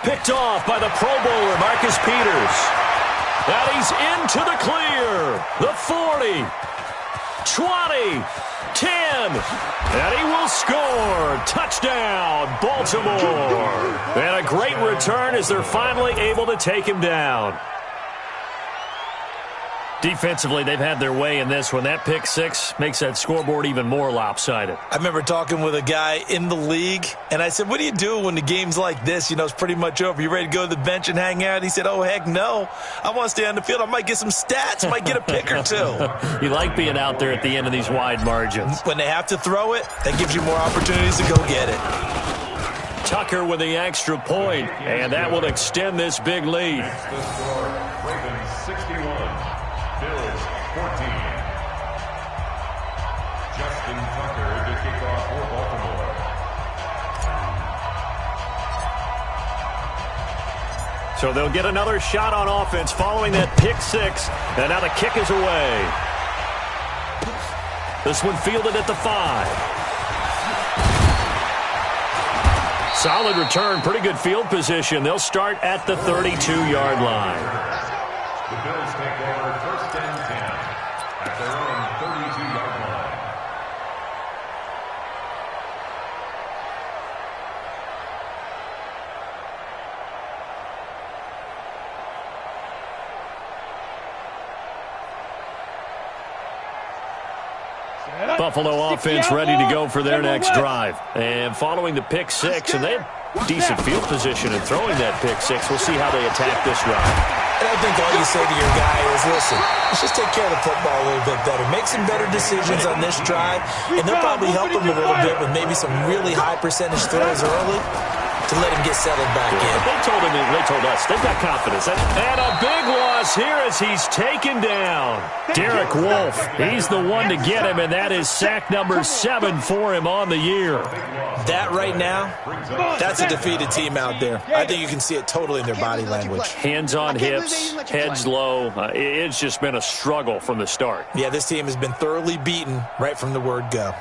Picked off by the Pro Bowler, Marcus Peters. And he's into the clear. The 40, 20, 10. And he will score. Touchdown, Baltimore. And a great return as they're finally able to take him down. Defensively, they've had their way in this one. That pick 6 makes that scoreboard even more lopsided. I remember talking with a guy in the league, and I said, what do you do when the game's like this? You know, it's pretty much over. You ready to go to the bench and hang out? He said, oh, heck no. I want to stay on the field. I might get some stats. Might get a pick or 2. You like being out there at the end of these wide margins. When they have to throw it, that gives you more opportunities to go get it. Tucker with the extra point, and that will extend this big lead. The score, Ravens 61. Bills 14. Justin Tucker to kick off for Baltimore. So they'll get another shot on offense following that pick 6. And now the kick is away. This one fielded at the 5. Solid return, pretty good field position. They'll start at the 32-yard line. The Bills take over 1st and 10 at their own 32-yard line. Buffalo offense ready to go for their next drive. And following the pick 6, and they have decent field position in throwing that pick 6. We'll see how they attack this drive. And I think all you say to your guy is, listen, let's just take care of the football a little bit better. Make some better decisions on this drive, and they'll probably help him a little bit with maybe some really high percentage throws early to let him get settled back in. They told him, they told us, they've got confidence. And a big loss here as he's taken down. Derek Wolfe, he's the one to get him, and that is sack number 7 for him on the year. That right now, that's a defeated team out there. I think you can see it totally in their body language. Hands on hips, heads low. It's just been a struggle from the start. Yeah, this team has been thoroughly beaten right from the word go.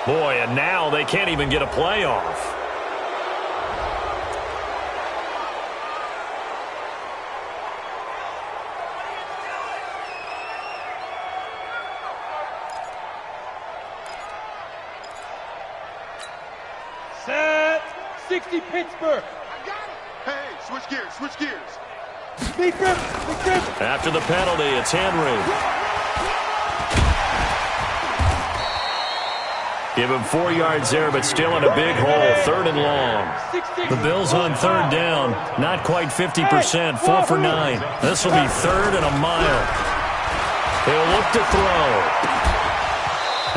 Boy, and now they can't even get a playoff. Set 60 Pittsburgh. Hey, switch gears, switch gears. Big grip, big grip. After the penalty, it's Henry. Give him 4 yards there, but still in a big hole. 3rd and long. The Bills on 3rd down. Not quite 50%. 4 for 9. This will be 3rd and a mile. He'll look to throw.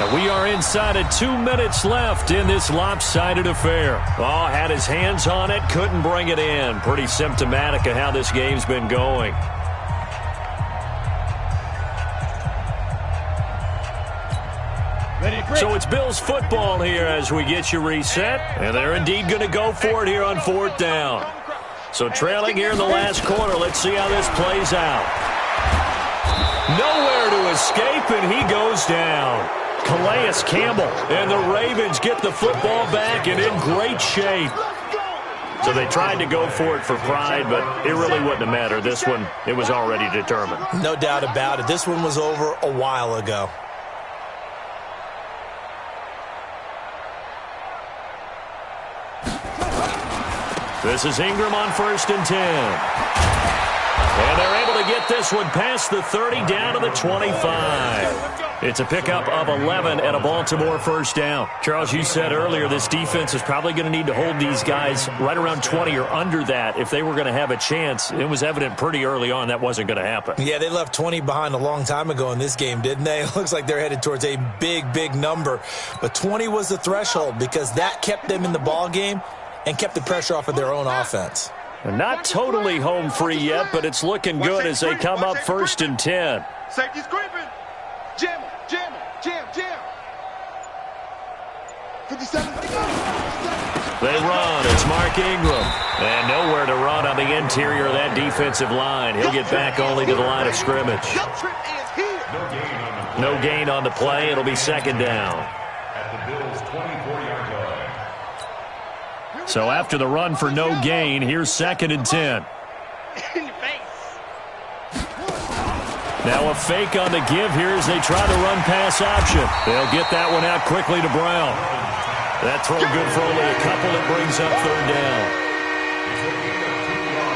And we are inside of 2 minutes left in this lopsided affair. Oh, had his hands on it, couldn't bring it in. Pretty symptomatic of how this game's been going. So it's Bills football here as we get you reset. And they're indeed going to go for it here on 4th down. So trailing here in the last quarter. Let's see how this plays out. Nowhere to escape, and he goes down. Calais Campbell. And the Ravens get the football back and in great shape. So they tried to go for it for pride, but it really wouldn't have mattered. This one, it was already determined. No doubt about it. This one was over a while ago. This is Ingram on 1st and 10. And they're able to get this one past the 30 down to the 25. It's a pickup of 11 and a Baltimore 1st down. Charles, you said earlier this defense is probably going to need to hold these guys right around 20 or under that if they were going to have a chance. It was evident pretty early on that wasn't going to happen. Yeah, they left 20 behind a long time ago in this game, didn't they? It looks like they're headed towards a big, big number. But 20 was the threshold because that kept them in the ball game and kept the pressure off of their own offense. And not totally home free yet, but it's looking good as they come up 1st and 10. Safety's creeping. Jam him, jam him, jam. 57. They run. It's Mark Ingram. And nowhere to run on the interior of that defensive line. He'll get back only to the line of scrimmage. No gain on the play. It'll be 2nd down. At the Bills' 24-yard line. So after the run for no gain, here's 2nd and 10. Now a fake on the give here as they try the run-pass option. They'll get that one out quickly to Brown. That throw good for only a couple. It brings up 3rd down.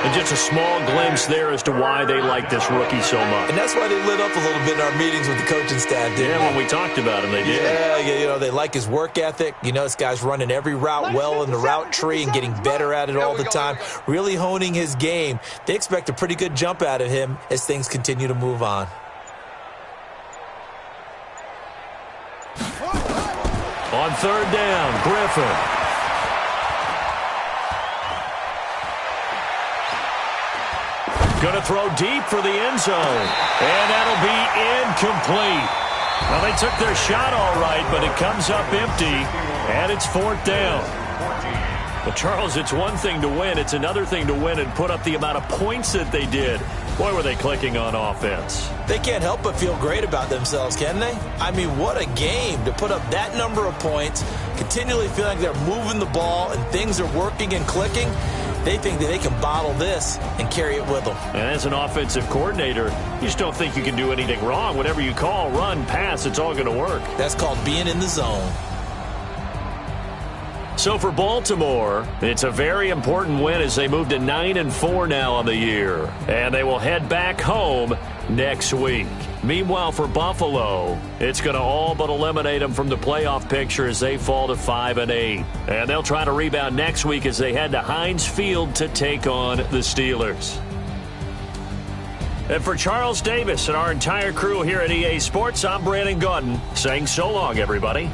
And just a small glimpse there as to why they like this rookie so much. And that's why they lit up a little bit in our meetings with the coaching staff, didn't they? When we talked about him, they did. Yeah, they like his work ethic. This guy's running every route well in the route tree and getting better at it all the time, really honing his game. They expect a pretty good jump out of him as things continue to move on. On 3rd down, Griffin. Going to throw deep for the end zone. And that'll be incomplete. Well, they took their shot all right, but it comes up empty, and it's 4th down. But, Charles, it's one thing to win. It's another thing to win and put up the amount of points that they did. Boy, were they clicking on offense. They can't help but feel great about themselves, can they? I mean, what a game to put up that number of points, continually feeling like they're moving the ball and things are working and clicking. They think that they can bottle this and carry it with them. And as an offensive coordinator, you just don't think you can do anything wrong. Whatever you call, run, pass, it's all going to work. That's called being in the zone. So for Baltimore, it's a very important win as they move to 9-4 now on the year. And they will head back home next week. Meanwhile, for Buffalo, it's going to all but eliminate them from the playoff picture as they fall to 5-8. And they'll try to rebound next week as they head to Heinz Field to take on the Steelers. And for Charles Davis and our entire crew here at EA Sports, I'm Brandon Gaudin saying so long, everybody.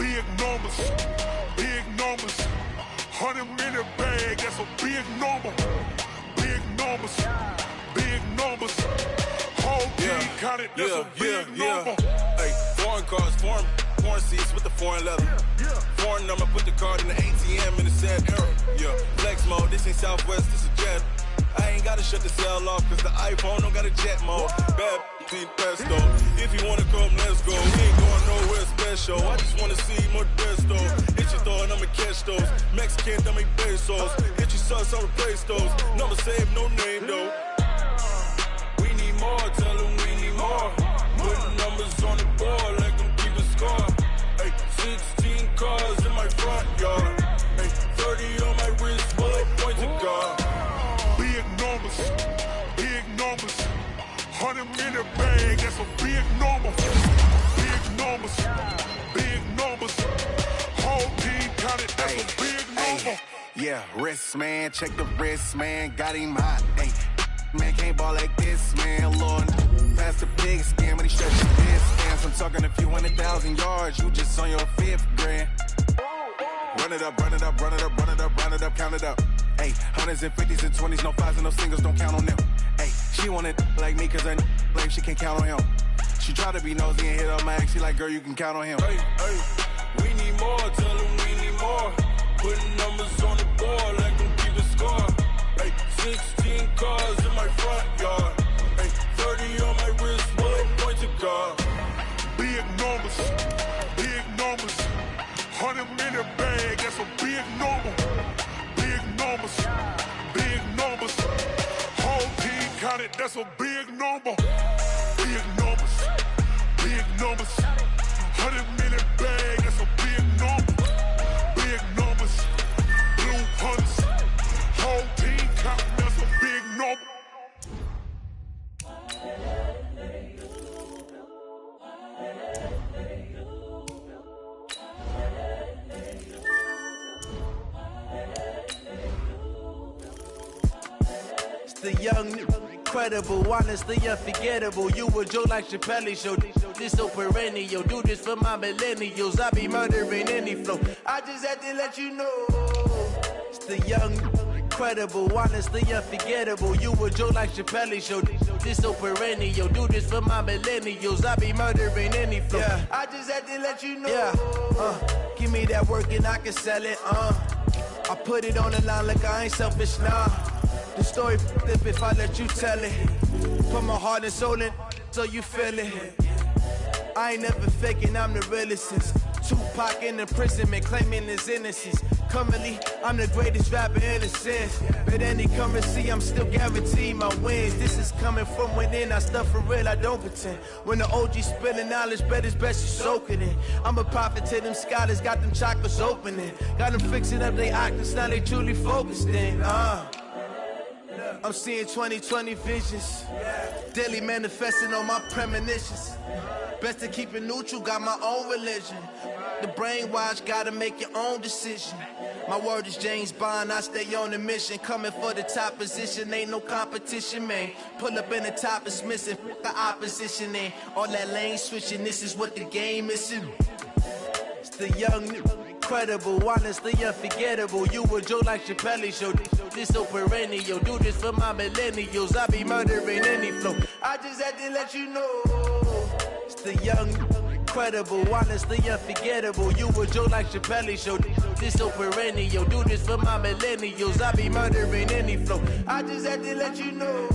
big numbers, big numbers. 100-minute bag, that's a big number. Big numbers, big numbers. Whole team counted, that's a big number. Hey, foreign cars, foreign seats with the foreign leather. Foreign number, put the card in the ATM in the sad era. Yeah, flex mode, this ain't Southwest, this a jet. I ain't gotta shut the cell off, cause the iPhone don't got a jet mode. Bad between pesto. If you wanna come, let's go. We ain't going nowhere special. I just wanna see more pesto. Hit your thought, I'ma catch those. Mexican, dummy pesos. Hit your sus, I'll replace those. Number saved, no name though. We need more, tell them we need more. Putting numbers on the board like I'm keeping score. Hey, 16 cars in my front yard. Hey, 30 on my wrist, bullet points to God. Big numbers, big numbers. 100-minute bag, that's a big number. Big numbers, big numbers. Whole team counted, that's a big number. Yeah, wrist, man, check the wrist, man, got him hot. Hey, man, can't ball like this, man, Lord. Past the big scam, but he stretching distance. I'm talking a few 100,000 yards, you just on your 5th grand. Run it up, run it up, run it up, run it up, run it up, count it up. Hey, 100s and 50s and 20s, no 5s and no singles, don't count on them. Hey, she want it like me, cause her like she can't count on him. She try to be nosy and hit up my ex, she like, girl, you can count on him. Hey, hey, we need more, tell them we need more. Putting numbers on the board like I'm keeping score. Hey, 16 cars in my front yard. Hey, 30 on my wrist, bullet point to God. Big numbers, big numbers. 100-minute bag, that's a big number. Big numbers, big numbers. Whole team counted, that's a big number. Big numbers, big numbers. 100-minute bag, that's a big number. Big numbers, blue hunters. Whole team counting, that's a big number. The young, incredible, honestly unforgettable. You a joke like Chappelle show. This so perennial. Do this for my millennials. I be murdering any flow. I just had to let you know. It's the young, incredible, honestly unforgettable. You a joke like Chappelle show. This so perennial. Do this for my millennials. I be murdering any flow. Yeah. I just had to let you know. Yeah. Give me that work and I can sell it. I put it on the line like I ain't selfish, nah. The story flip if I let you tell it. Put my heart and soul in so you feel it. I ain't never faking, I'm the realest since Tupac in imprisonment, claiming his innocence. Currently, I'm the greatest rapper in a sense. But any currency, I'm still guaranteed my wins. This is coming from within, I stuff for real, I don't pretend. When the OG spilling knowledge, bet it's best you soak it in. I'm a prophet to them scholars, got them chakras opening. Got them fixing up their octaves, now they truly focused in. I'm seeing 2020 visions, daily manifesting on my premonitions. Best to keep it neutral, got my own religion. The brainwash, gotta make your own decision. My word is James Bond, I stay on the mission. Coming for the top position, ain't no competition, man. Pull up in the top, it's missing, the opposition ain't. All that lane switching, this is what the game is. It's the young, incredible, honestly unforgettable. You a joke like Chappelle show. This so perennial. Do this for my millennials. I be murdering any flow. I just had to let you know. It's the young, incredible, honestly unforgettable. You a joke like Chappelle show. This so perennial. Do this for my millennials. I be murdering any flow. I just had to let you know.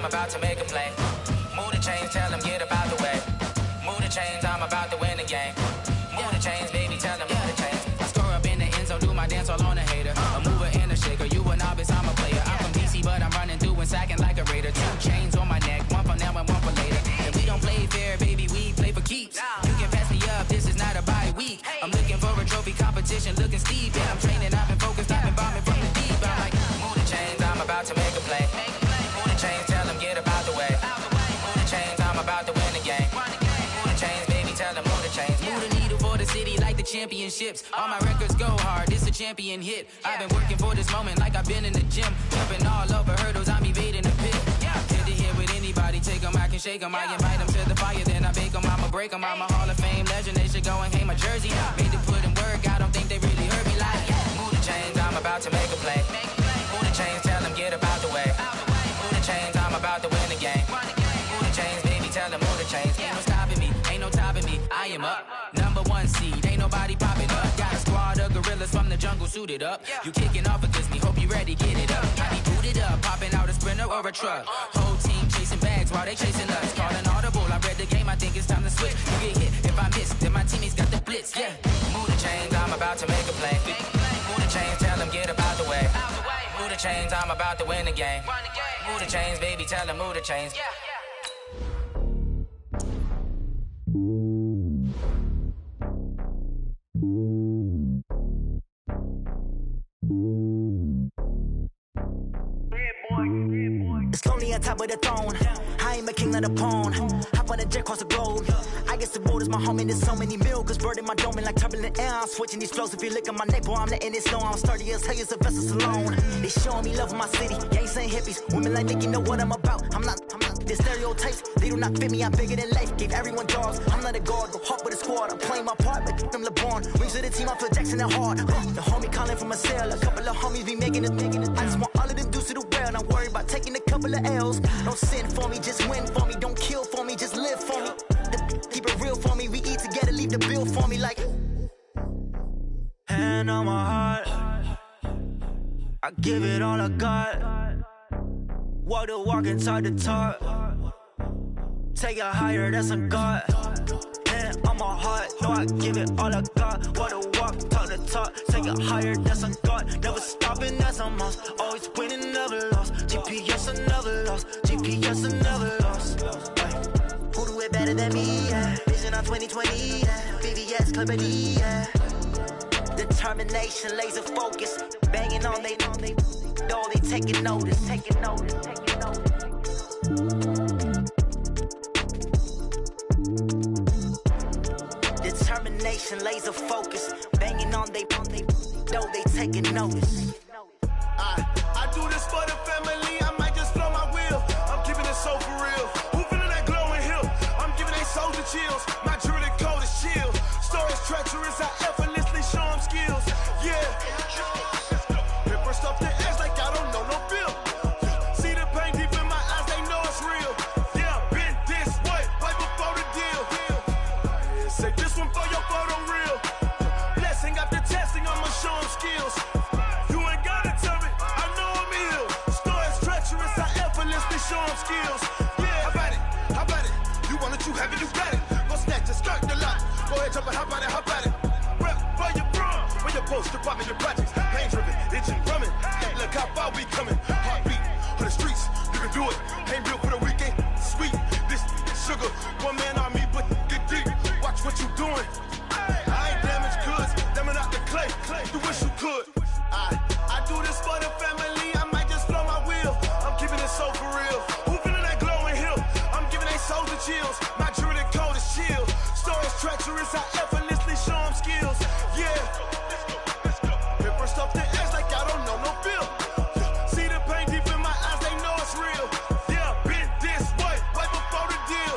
About to make a play. Move the chains, tell them get about the way. Move the chains, I'm about to win the game. Move the chains, baby, tell them move the chains. I score up in the end zone, do my dance. competition looking steep. Yeah, I'm training, I've been focused, I've been bombing from the deep. I'm like, move the chains, I'm about to make a play. Move the chains, tell them get about the way. Move the chains, I'm about to win the game. Move the chains, baby, tell them move the chains. Move the needle for the city like the championships. All my records go hard, this a champion hit. I've been working for this moment like I've been in the gym. Jumping all over hurdles, I'm evading the pit. Head to head with anybody, take them, I can shake them. I invite them to the fire, then I bake them, I'ma break them. I'm a Hall of Fame legend, they should go and hang my jersey. Made to put in work, I don't think they really heard me like, move the chains, I'm about to make a play. Move the chains, tell them get about the way. Move the chains, I'm about to win the game. Move the chains, baby, tell them move the chains. Ain't no stopping me, ain't no topping me, I am up. Number one seed, ain't nobody popping up. Got a squad of gorillas from the jungle suited up. You kicking off against me, hope you ready, get it up. I be booted up, popping out a Sprinter or a truck. Whole team chasing bags while they chasing us. Calling audible, I read the game, I think it's time to switch. You get hit, if I miss, then my teammates got the blitz, yeah. Move the chains, I'm about to make a play. Move the chains, tell them get about the way. Move the chains, I'm about to win the game. Move the chains, baby, tell them move the chains. It's lonely on top of the throne. I ain't a king of the pawn. Hop on a jet across the globe. I guess the road is my home and there's so many milk. Bird in my dome and like turbulent air. I'm switching these flows. If you look at my neck, boy, I'm letting it snow. I'm sturdy as hell as a vessel alone. They showing me love in my city. Gangs and hippies. Women like Nick, you know what I'm about. I'm not the stereotypes. They do not fit me. I'm bigger than life. Gave everyone jobs. I'm not a guard. Go hard with a squad. I'm playing my part, but I'm LeBron. Wings of the team. I feel Jackson and hard. The homie calling from a cell. A couple of homies be making it. I just want all of them dudes to do well. Not worry about taking a couple of L's. Don't sin for me, just win for me. Don't kill for me, just live for me. Keep it real for me. We eat together, leave the bill for me like. Hand on my heart, I give it all I got. Walk the walk and talk the talk. Take it higher, that's a God. Hand on my heart, no, I give it all I got. Walk the walk, talk the talk. Take it higher, that's a God. Never stopping, that's a must. Always winning, never lost. GPS, I never lost. GPS, I never lost. Who do it better than me? Yeah. Vision on 2020. Yeah. VVS, Clarity. Yeah. Determination, laser focus. Banging on they door, they taking notice. Taking notice. Taking notice. Determination, laser focus. Banging on they door, they taking notice. I do this for the family. I might just blow my wheel. I'm keeping it so for real. Who feeling that glowing hill? I'm giving they soldier chills. My jewelry cold as chill. Stories treacherous. I effortlessly show them skills. Yeah. Paper stuff the edge like I don't know no bill. See the pain deep in my eyes. They know it's real. Yeah, been this way right before the deal. Say this one for your photo real. Blessing after testing. I'ma show them skills. Show them skills. Yeah, how about it? You want it, you have it, you got it. Go snatch it, skirt the lot. Go ahead, jump it, how about it? Rep for your bro, for your post, department, your projects. Pain driven, itching, drumming. Hey, look how far we coming. Heartbeat for the streets, you can do it. Ain't built for the weekend. Sweet, this sugar. One man army, but get deep. Watch what you doing. I ain't damaged goods, damn it out the clay. You wish you could. I do this for the family. I might just blow my wheel. I'm keeping it so for real. Who feeling that glowing hill? I'm giving they soldier chills. My jewelry cold as chill. Stories treacherous. I effortlessly show them skills. Yeah. Paper stuff the edge like I don't know no bill. See the pain deep in my eyes. They know it's real. Yeah, been this way right before the deal.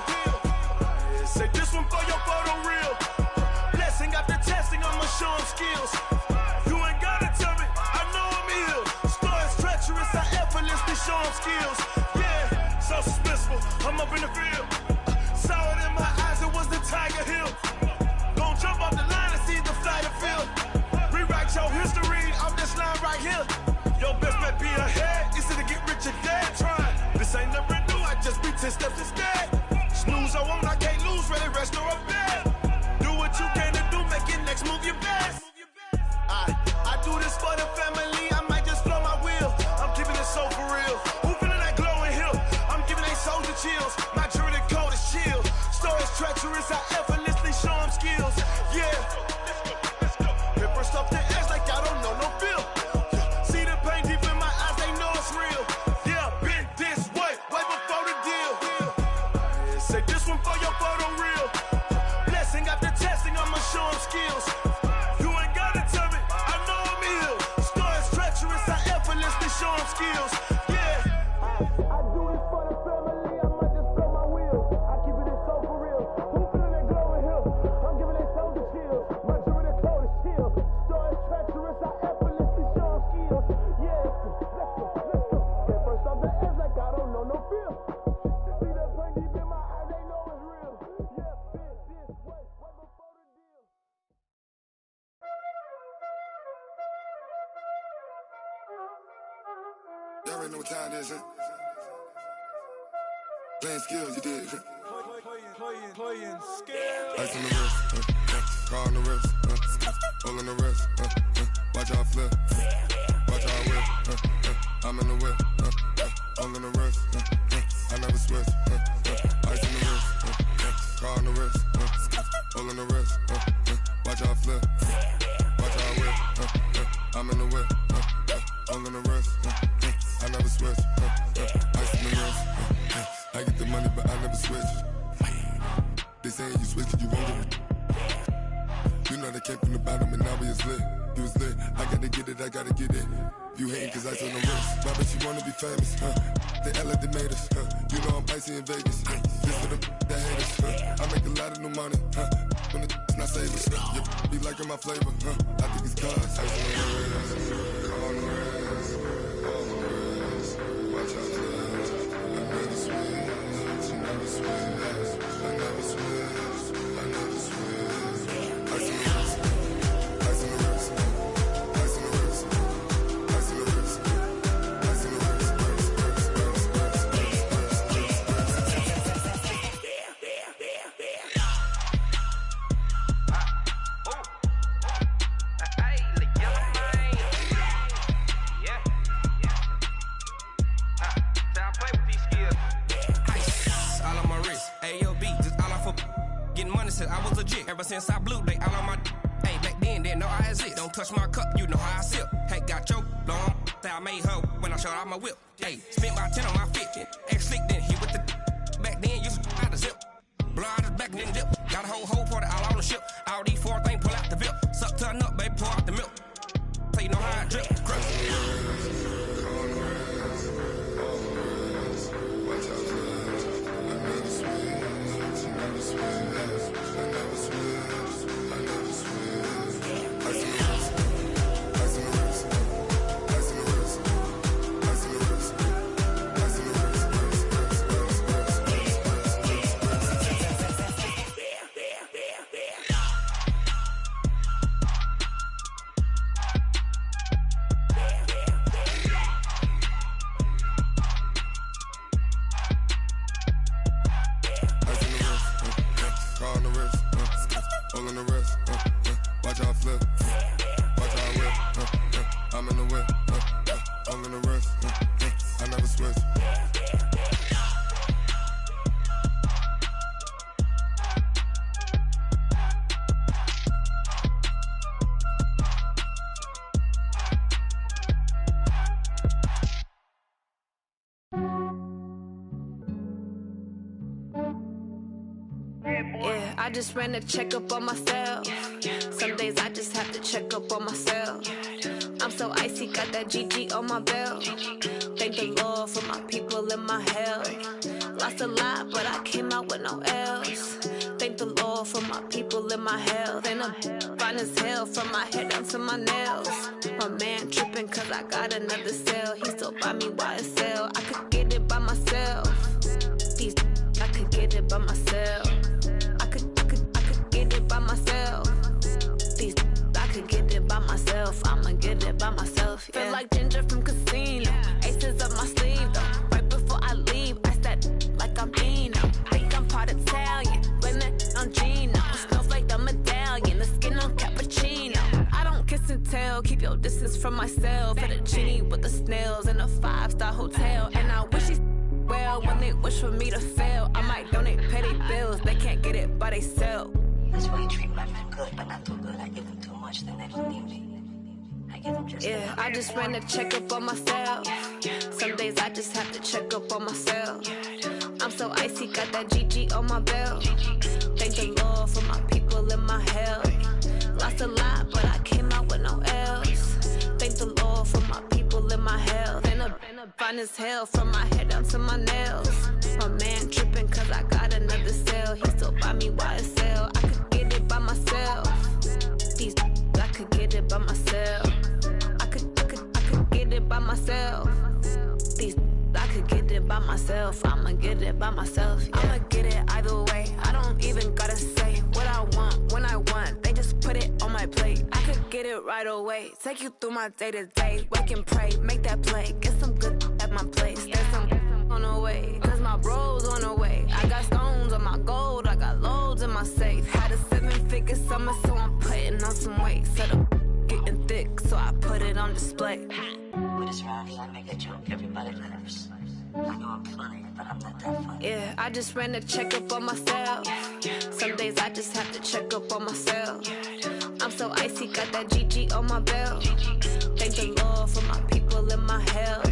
Say this one for your photo real. Blessing after testing. I'ma show them skills. You ain't gotta tell me. I know I'm ill. Stories treacherous. I effortlessly show them skills. Yeah, so suspenseful. I'm up in the field. Saw it in my eyes. It was the Tiger Hill. Gon' jump off the line and see the flight of field. Rewrite your history off this line right here. Your best bet be ahead. It's to get rich or dead. Trying. This ain't never new. I just be 10 steps instead. Snooze I won't. I can't lose. Ready, rest or a bed. Do what you can to do. Make your next move your best. I do this for the family. I might just blow my wheel. I'm keeping it so for real. Who feeling that glowing hill? I'm giving they soldier chills. My jewelry cold as chill. Stories treacherous. I effortlessly show them skills. Yeah. Paper stuff that the edge like I don't know no feel. See the pain deep in my eyes, they know it's real. Yeah, been this way before the deal. Say this one for your photo reel. Blessing after testing, I'ma show them skills. You ain't gotta tell me, I know I'm ill. Stories treacherous, I effortlessly show them skills. Yeah. I do it for the family, I might just blow my wheel. I keep it so for real. Who feeling that glowing hill? I'm giving it so the chills. My jewelry cold is chill. Stories treacherous, I effortlessly show them skills. Yeah, let's go. Get first off the edge like I don't know no feel. See the pain deep in my eyes, they know it's real. Yeah, been this way before the deal. Y'all already know what time it is, huh? Playing skills, you did. Playing skills. Ice on the wrist, car on the wrist, hole in the wrist, watch out flip, watch out whip, I'm in the whip, hole in the wrist, I never switch, ice on the wrist, car on the wrist, hole in the wrist, watch out flip, watch out whip, I'm in the whip, hole in the wrist, I never switch, ice on the wrist, I get the money but I never switch. They saying you switch cause you won't get it. You know they came from the bottom and now we is lit. You was lit, I gotta get it, I gotta get it. You hating cause ice on the wrist. Why bet you wanna be famous, They act like they made us, You know I'm icy in Vegas, This for the that hate us, I make a lot of new money, When it's not savers, You be liking my flavor, I think it's cause ice on the wrist, on the wrist, on the wrist. Watch out for that, I never switch, I never switch. I never switch, I never switch. Ice on the wrist, ice on the wrist, ice on the wrist, ice on the wrist, ice on the wrist, I was legit ever since I blew they all on my hey back then didn't know I exist. Don't touch my cup, you know how I sip. Hey, got your long that I made her when I showed out my whip. Hey, spent about 10 on my 50. Ex slick then hit with the back then used to out the zip. Blow out his back then dip. Got a whole party all on the ship. All these four things pull out the VIP. Suck turn up, baby, pour out the milk. So you know how I drip. Crush. Yeah, I just ran a checkup on myself. Some days I just have to check up on myself. I'm so icy, got that GG on my belt. Thank the Lord for my people in my hell. Lost a lot, but I came out with no L's. Thank the Lord for my people in my health. And I'm fine as hell from my head down to my nails. My man tripping cause I got another cell. He still buy me YSL. I could get it by myself. These I could get it by myself. I could get it by myself. These I could get it by myself. I'ma get it by myself. Yeah. Feel like Ginger from Casino. Aces up my sleeve though. Right before I leave, I said like I'm Dino. Think I'm part Italian. Blame it on Gino. Smells like the medallion. The skin on cappuccino. I don't kiss and tell. Keep your distance from myself. For the genie with the snails in a 5-star hotel. And I wish he's well when they wish for me to fail. I might donate petty bills. They can't get it by they self. That's why you treat my men good, but not too good. I give them too much, then they leave me. Yeah, I just ran a checkup on myself. Some days I just have to check up on myself. I'm so icy, got that GG on my belt. Thank the Lord for my people in my health. Lost a lot, but I came out with no L's. Thank the Lord for my people in my health. And I'm fine as hell from my head down to my nails. My man tripping cause I got another cell. He still buy me YSL. I could get it by myself. These I could get it by myself. I could get it by myself. These I could get it by myself. I'ma get it by myself. Yeah. I'ma get it either way. I don't even gotta say what I want when I want. They just put it on my plate. I could get it right away. Take you through my day to day. Wake and pray, make that play. Get some good at my place. There's some on the way. Cause my bro's on the way. I got stones on my gold. I got loads in my safe. Had a 7-figure summer, so I'm putting on some weight. Set up getting thick, so I put it on display. With this rap, I make it joke everybody laughs. I know I'm funny, but I'm not that funny. Yeah, I just ran a checkup on myself. Some days I just have to check up on myself. I'm so icy, got that GG on my belt. Thank the Lord for my people in my health.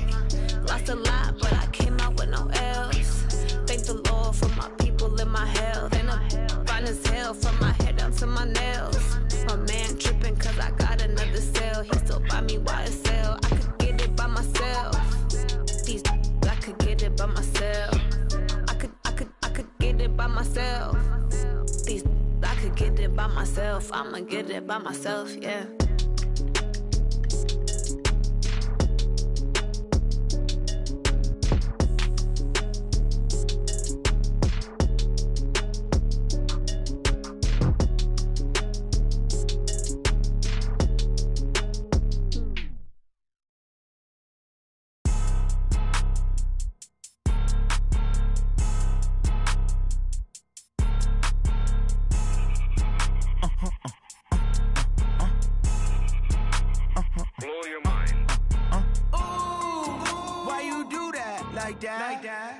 Lost a lot, but I came out with no L's. Thank the Lord for my people in my health. And I'm fine as hell from my head down to my nails. My man tripping cause I got another cell. He still buy me YSL. I could get it by myself. These I could get it by myself. I could get it by myself. These I could get it by myself. I'ma get it by myself, yeah.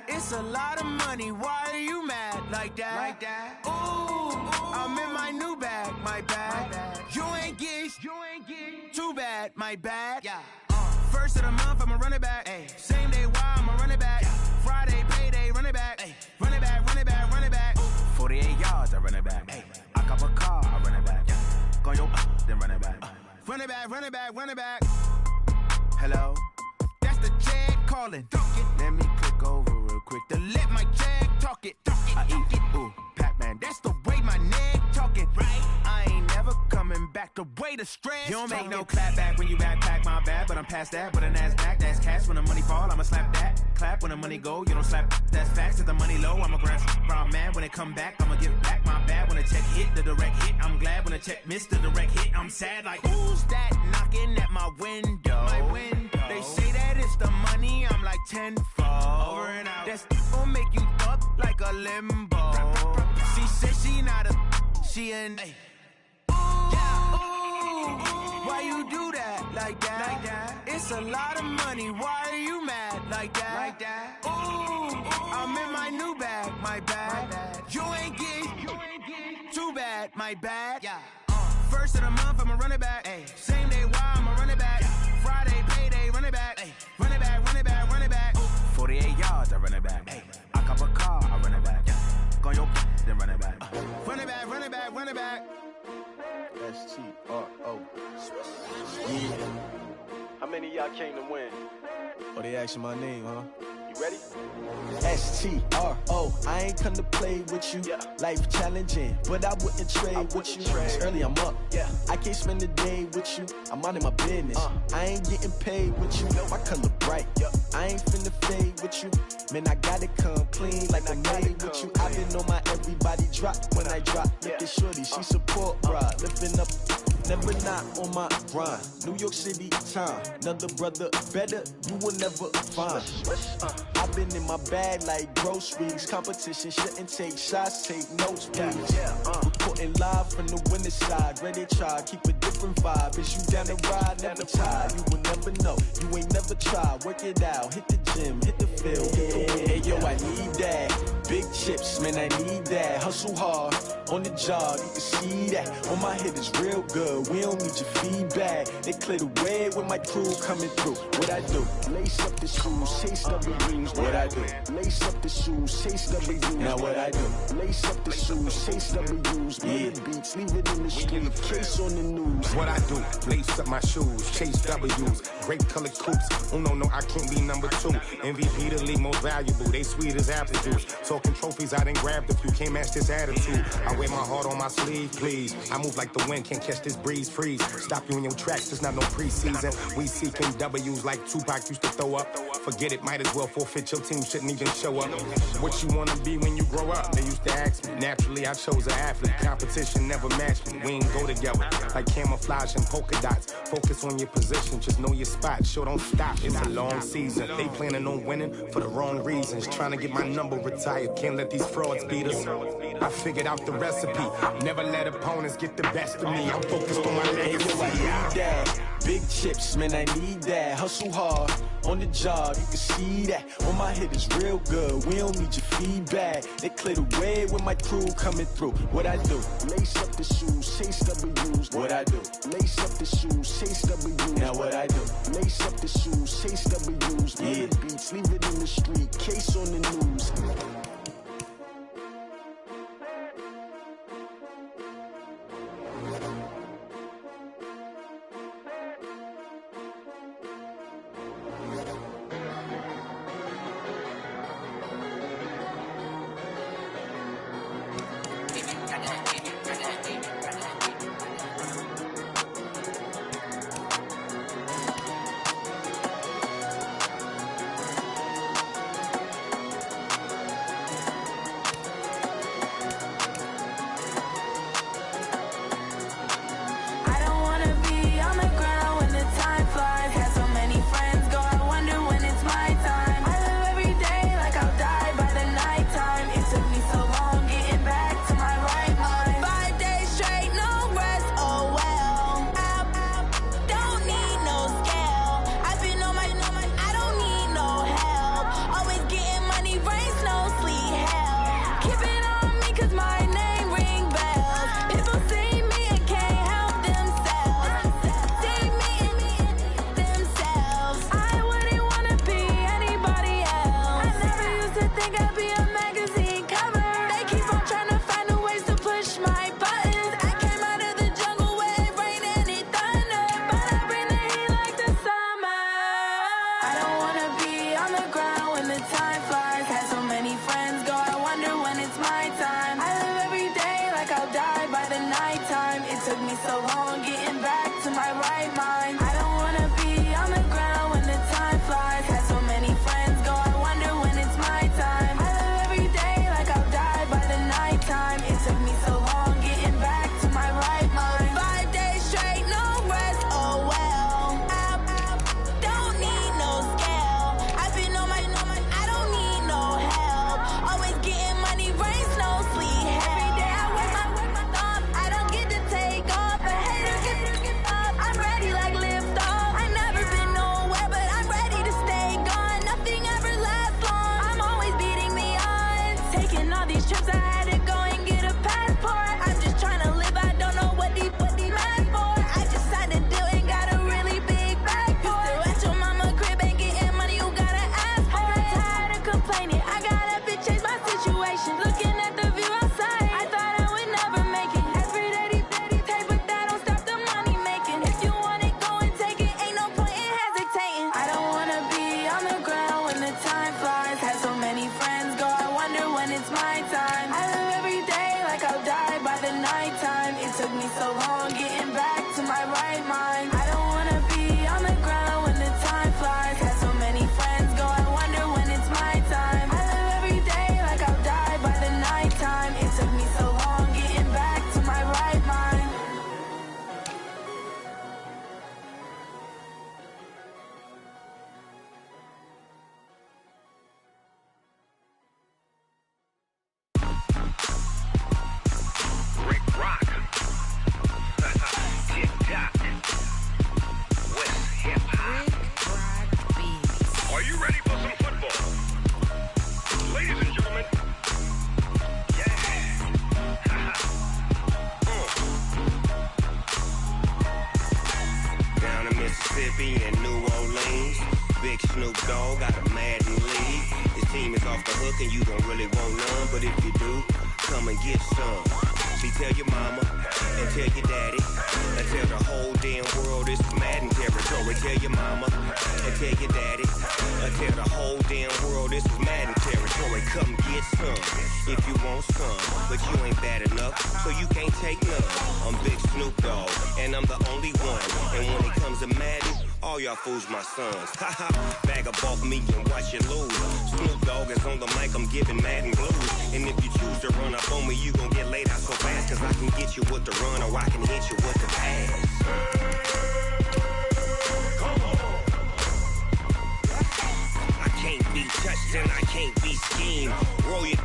It's a lot of money, why are you mad like that? Ooh, I'm in my new bag, my bad. You ain't get too bad, my bad. First of the month, I'ma run it back. Same day, why I'ma run it back. Friday, payday, run it back. Run it back, run it back, run it back. 48 yards, I run it back. I cop a car, I run it back. Go yo, then run it back. Run it back, run it back, run it back. Hello? That's the jag calling. Let me click over real quick to let my jag talk it. I eat it, ooh, Pac-Man. That's the way my neck talking. Right? I ain't never coming back the way the stress. You don't make no clap back when you backpack, my bad, but I'm past that. But a NASDAQ, that's cash. When the money fall, I'ma slap that. Clap when the money go, you don't slap. That's facts. If the money low, I'ma grab brown man. When it come back, I'ma give back my bad. When the check hit, the direct hit. I'm glad when the check missed the direct hit. I'm sad like, who's that knocking at my window? My window. They say that it's the money, I'm like tenfold. Over and out. That's gon' make you up like a limbo. She said she not a, she an. Ooh, why you do that like that? It's a lot of money, why are you mad like that? Ooh, I'm in my new bag, my bad. You ain't get too bad, my bad. First of the month, I'ma run it back. Same day, why I'ma run it back. Friday, payday, run it back. Run it back, run it back, run it back. 48 yards, I run it back. I cop a car, I run it back. Go yo, then run it back. Run it back, run it back, run it back. S-T-R-O. Yeah. How many of y'all came to win? Oh, they asking my name, huh? You ready? S-T-R-O. I ain't come to play with you. Life challenging, but I wouldn't trade with you. It's early, I'm up. I can't spend the day with you. I'm out of my business. I ain't getting paid with you. My color bright. I ain't finna fade with you. Man, I gotta come clean like I'm made with you. I've been on my everybody drop when I drop. Look at shorty, she support ride. Lifting up, never not on my grind. New York City time. Another brother better, you will never find. I've been in my bag like groceries. Competition shouldn't take shots, take notes, please. Reporting live from the winning side. Ready to try, keep a different vibe. Is you down the ride, never tired. You will never know, you ain't never tried. Work it out, hit the gym, hit the field. Hey yo, I need that. Big chips, man, I need that. Hustle hard, on the job, you can see that. On my head is real good, we don't need your feedback. They clear the way with my crew coming through. What I do? Lace up the shoes, chase W's. What I do? Lace up the shoes, chase W's. Now what I do? Lace up the shoes, chase W's. Yeah, beats, leave it in the street, case on the news. What I do? Lace up my shoes, chase W's. Grape colored coops. Oh no, I can't be number 2. MVP the league most valuable. They sweet as apple juice. Talking trophies, I done grabbed a few. Can't match this attitude. I wear my heart on my sleeve, please. I move like the wind, can't catch this breeze. Freeze. Stop you in your tracks. It's not no preseason. We seeking W's like Tupac used to throw up. Forget it, might as well forfeit. Your team shouldn't even show up. What you wanna be when you grow up? They used to ask me. Naturally, I chose an athlete. Competition never matched me. We ain't go together like camouflage and polka dots. Focus on your position, just know your spot. Sure, don't stop. It's a long season. They planning on winning for the wrong reasons. Trying to get my number retired. Can't let these frauds beat us. I figured out the recipe. Never let opponents get the best of me. I'm focused on my legacy. I need that. Big chips, man, I need that. Hustle hard, on the job, you can see that. On my head is real good, we don't need your feedback. They clear the way with my crew coming through. What I do? Lace up the shoes, chase W's. What I do? Lace up the shoes, chase W's. Now what I do? Lace up the shoes, chase W's. Yeah, beats, leave it in the street, case on the news. Mississippi and New Orleans. Big Snoop Dogg got a Madden league. His team is off the hook and you don't really want none, but if you do, come and get some. See, tell your mama and tell your daddy and tell the whole damn world this is Madden territory. Tell your mama and tell your daddy and tell the whole damn world this is Madden territory. Come get some if you want some, but you ain't bad enough, so you can't take none. I'm Big Snoop Dogg and I'm the only one, and when it comes to Madden, all y'all fools my sons. Haha, bag up off me and watch you lose. Snoop Dogg is on the mic, I'm giving Madden blues. And if you choose to run up on me, you gon' get laid out so fast, cause I can get you with the run or I can hit you with the pass. Come on. I can't be touched and I can't be schemed. Roll you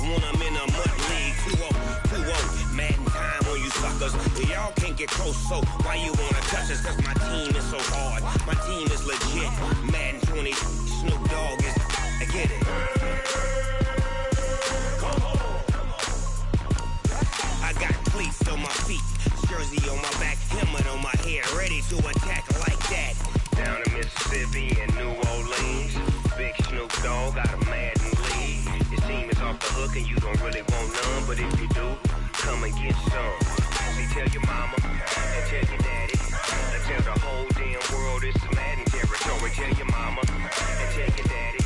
when I'm in a mud league. 2-0, Madden time on you suckers. Y'all can't get close, so why you wanna touch us? Cause my team is so hard, my team is legit. Madden 20, Snoop Dogg is, I get it. Come on. I got cleats on my feet, jersey on my back, helmet on my head, ready to attack like that. Down in Mississippi and New Orleans, Big Snoop Dogg got a Madden league. His team is off the hook and you don't really want none, but if you do, come and get some. See, tell your mama and tell your daddy and tell the whole damn world this is Madden territory. Tell your mama and tell your daddy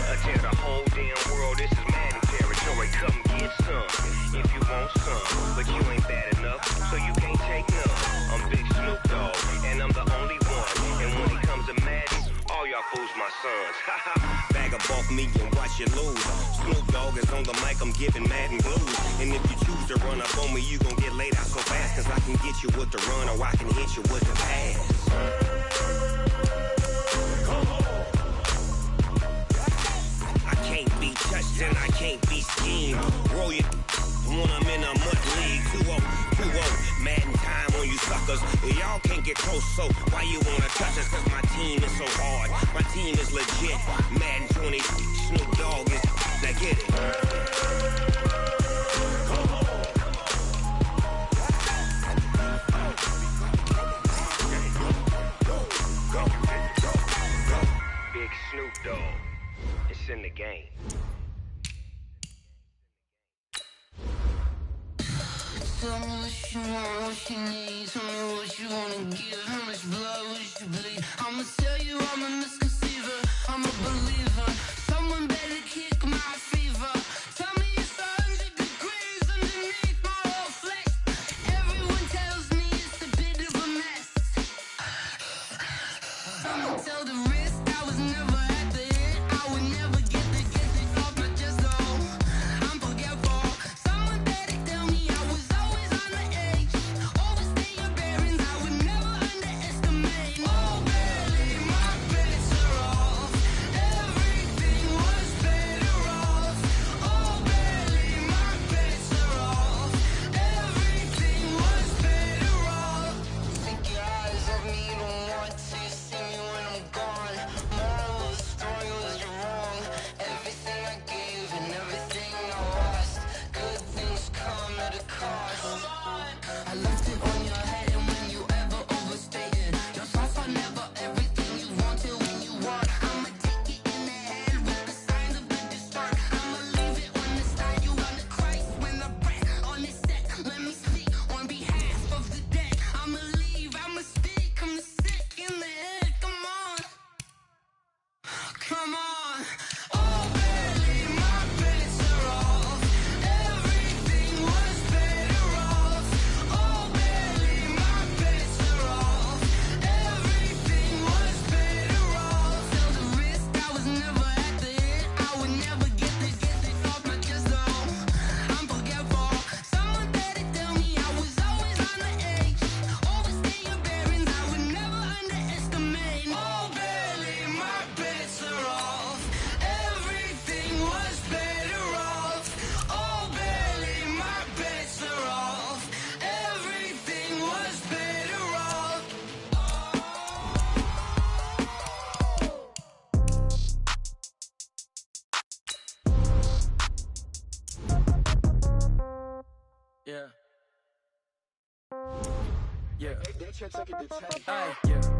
and tell the whole damn world this is Madden territory. Come get some if you want some, but you ain't bad enough, so you can't take none. I'm Big Snoop Dogg and I'm the only one, and when it comes to Madden, all y'all fools my sons. Bag up off me and watch you lose. Snoop Dogg is on the mic, I'm giving Madden blues. And if you choose to run up on me, you gon' get laid out so fast, cause I can get you with the run or I can hit you with the pass. Come on. I can't be touched and I can't be schemed. Roll you when I'm in a mud league. 2-0, Madden time on you suckers. Y'all can't get close, so why you wanna touch us? Cause my team is so hard, my team is legit. Madden 20, Snoop Dogg is, now get it. Come on. Big Snoop Dogg, it's in the game. Tell me what you want, what you need. Tell me what you wanna give. How much blood would you bleed? I'ma tell you I'm a misconceiver, I'm a believer. Someone better kick my fever. Tell me it's 100 degrees underneath my whole flesh. Everyone tells me it's a bit of a mess. I'ma tell the risk I was never at the end. I would never get the off my chest though. I'm forgetful. Someone better tell me I was always on the edge. Overstay your bearings, I would never underestimate. Oh barely, my bets are off. Everything was better off. Oh barely, my bets are off. Everything was better off. Take your eyes off me, don't want to see me when I'm gone. More Yeah.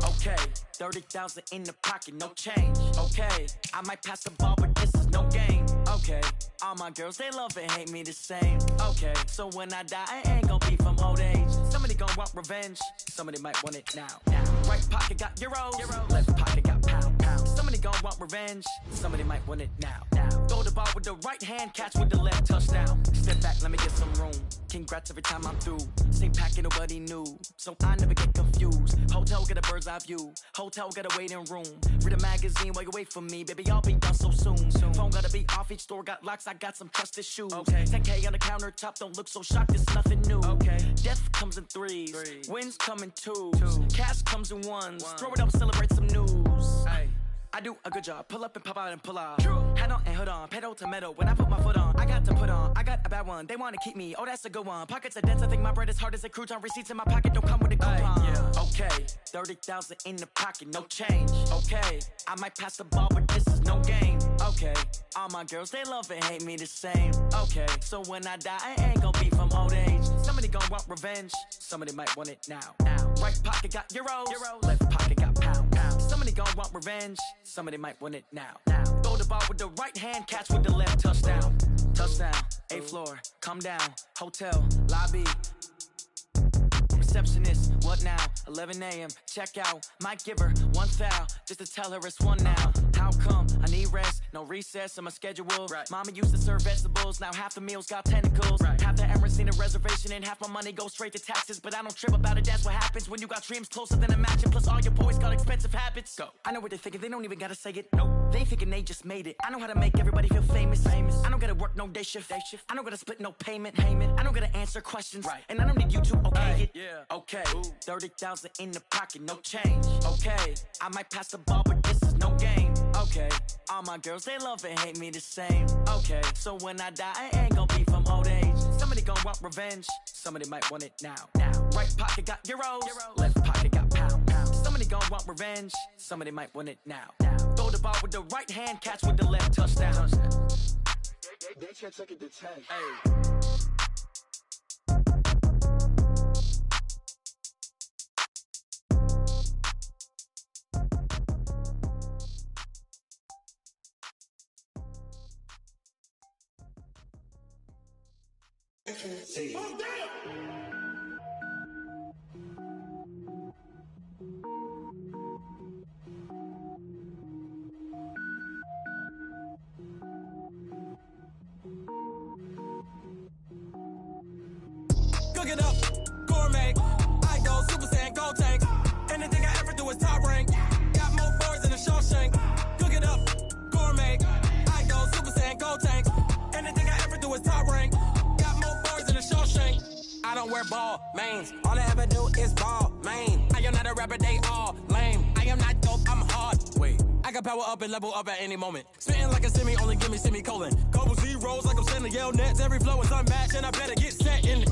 Okay. 30,000 in the pocket, no change. Okay. I might pass the ball, but this is no game. Okay. All my girls, they love and hate me the same. Okay. So when I die, I ain't gonna be from old age. Somebody gonna want revenge. Somebody might want it now. Right pocket got euros. Left pocket got pound. Somebody gonna want revenge. Somebody might want it now. Throw the ball with the right hand, catch with the left, touchdown. Step back, let me get some room. Congrats every time I'm through. Same packet, nobody knew, so I never get confused. Hotel get a bird's eye view. Hotel get a waiting room. Read a magazine while you wait for me, baby. I'll be done so soon. Phone gotta be off. Each store got locks. I got some trusted shoes. Okay. 10K on the countertop. Don't look so shocked. It's nothing new. Okay. Death comes in threes. Wins come in twos. Cash comes in ones. Throw it up, celebrate some news. Hey. I do a good job, pull up and pop out and pull off. Hat on and hood on, pedal to metal. When I put my foot on, I got to put on. I got a bad one, they wanna keep me. Oh, that's a good one. Pockets are dense, I think my bread is hard as a crouton. Receipts in my pocket don't come with a coupon. Okay, 30,000 in the pocket, no change. Okay, I might pass the ball, but this is no game. Okay, all my girls, they love and hate me the same. Okay, so when I die, I ain't gonna be from old age. Somebody gonna want revenge, somebody might want it now. Right pocket got euros. Left pocket got pound. Somebody gonna want revenge, somebody might want it now. Throw the ball with the right hand, catch with the left, touchdown. Touchdown, 8th floor, come down, hotel, lobby. Receptionist, what now? 11 a.m., check out. Might give her one foul, just to tell her it's one now. How come? I need rest, no recess in my schedule. Mama used to serve vegetables, now half the meals got tentacles. Half the Emirates need a reservation and half my money goes straight to taxes. But I don't trip about it, that's what happens when you got dreams closer than a matching. Plus all your boys got expensive habits. Go. I know what they're thinking, they don't even gotta say it. Nope. They thinking they just made it. I know how to make everybody feel famous. I don't gotta work no day shift. I don't gotta split no payment. I don't gotta answer questions. And I don't need you to okay it. Okay, 30,000 in the pocket, no change. Okay, I might pass the ball, but this is no game. Okay, all my girls, they love and hate me the same. Okay, so when I die, I ain't gonna be from old age. Somebody gonna want revenge, somebody might want it now. Right pocket got euros, left pocket got pound. Somebody gonna want revenge, somebody might want it now. Throw the ball with the right hand, catch with the left, touchdown. They can't take it to 10. See. Oh, damn! Cook it up, gourmet. I go Super Saiyan, gold tank. Anything I ever do is top rank. Got more boys than a Shawshank. Cook it up, gourmet. I go Super Saiyan, gold tank. Anything I ever do is top rank. I don't wear ball mains. All I ever do is ball main. I am not a rapper, they all lame. I am not dope, I'm hard. Wait, I can power up and level up at any moment. Spitting like a semi, only give me semicolon. Couple zeros like I'm sending yell nets. Every flow is unmatched and I better get set in.